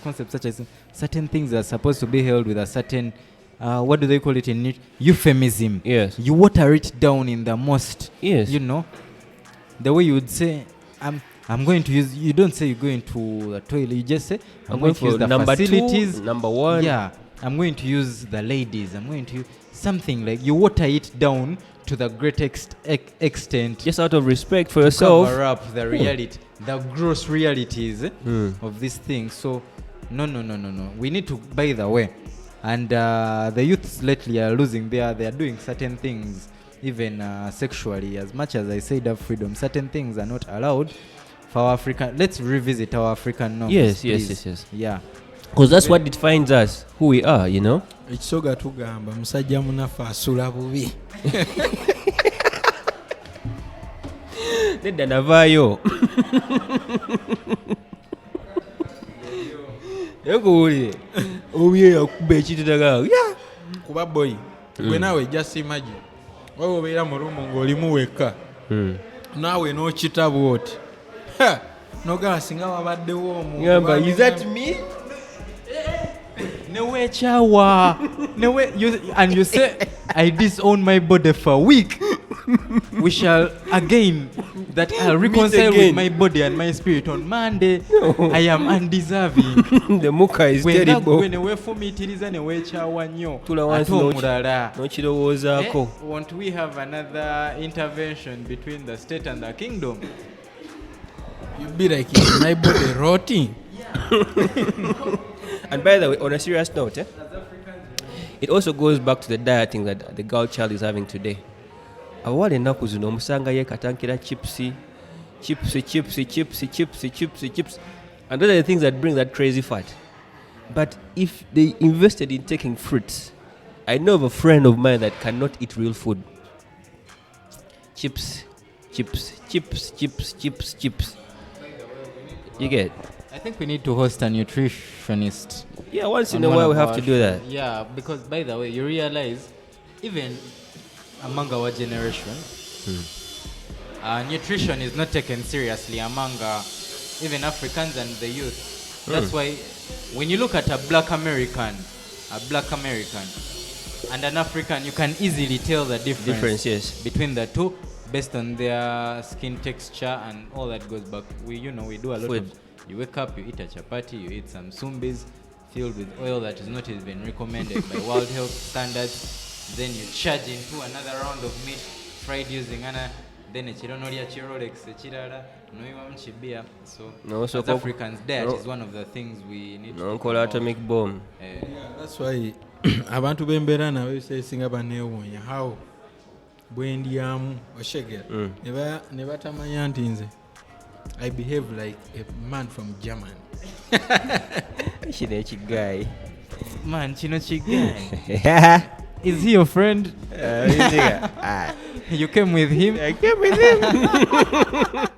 Speaker 1: concepts such as certain things are supposed to be held with a certain, what do they call it in euphemism?
Speaker 2: Yes.
Speaker 1: You water it down in the most.
Speaker 2: Yes.
Speaker 1: The way you would say, I'm going to use. You don't say you're going to the toilet. You just say I'm going to use the
Speaker 2: number
Speaker 1: facilities.
Speaker 2: 2, number 1.
Speaker 1: Yeah. I'm going to use the ladies. I'm going to use something like you water it down to the great extent.
Speaker 2: Just out of respect for yourself.
Speaker 1: Cover up the reality, the gross realities of this thing. So, no. We need to, by the way, and the youths lately are losing. They are doing certain things, even sexually. As much as I said of freedom, certain things are not allowed for our African. Let's revisit our African norms.
Speaker 2: Yes.
Speaker 1: Yeah.
Speaker 2: Because that's what defines us, who we are,
Speaker 3: Ekisoga tugamba musajja munafu asula bubi.
Speaker 2: Nedda navaayo. Yakuwulire. Omuye yakuba ekitutagala.
Speaker 3: Kuba boy. Gwe naawe just imagine. Wewe obeera mu rumu ng'olimu wekka. Naawe n'okita bw'oti. Nogala singa wabaddewo omuntu.
Speaker 2: Ngamba, is that me?
Speaker 1: Newe chawa. And you say, I disown my body for a week. We shall again, that I'll reconcile with my body and my spirit on Monday. I am undeserving.
Speaker 2: The muka is terrible.
Speaker 1: Newe fumitiriza newe chawa nyo.
Speaker 2: Nokirowozaako.
Speaker 1: Won't we have another intervention between the state and the kingdom?
Speaker 3: You'd be like, is my body rotting?
Speaker 2: And by the way, on a serious note, it also goes back to the dieting that the girl child is having today. Awali ennaku zino omusanga yeekatankira chips. And those are the things that bring that crazy fat. But if they invested in taking fruits, I know of a friend of mine that cannot eat real food. Chips. You get?
Speaker 1: I think we need to host a nutritionist.
Speaker 2: Yeah, once in a while we have to do that.
Speaker 1: Yeah, because by the way, you realize even among our generation, nutrition is not taken seriously among even Africans and the youth. That's why when you look at a black American a black American, and an African, you can easily tell the difference
Speaker 2: Yes.
Speaker 1: between the two based on their skin texture and all that goes back. We do a lot
Speaker 2: Food.
Speaker 1: of, you wake up, you eat a chapati, you eat some sumbis filled with oil that is not even recommended by World Health Standards. Then you charge into another round of meat fried using then echironolia chirolex echirara noiwa mchibia. So as Africans, diet is one of the things we need to
Speaker 2: call atomic bomb.
Speaker 3: That's why abantu bembeera nabo singa baneewuunya how bwendyamu oshegera ne batamanya nti nze I behave like a man from Germany.
Speaker 2: Kino ekigayi.
Speaker 1: Man, kino kigayi. Is he your friend? You came with him?
Speaker 2: I came with him.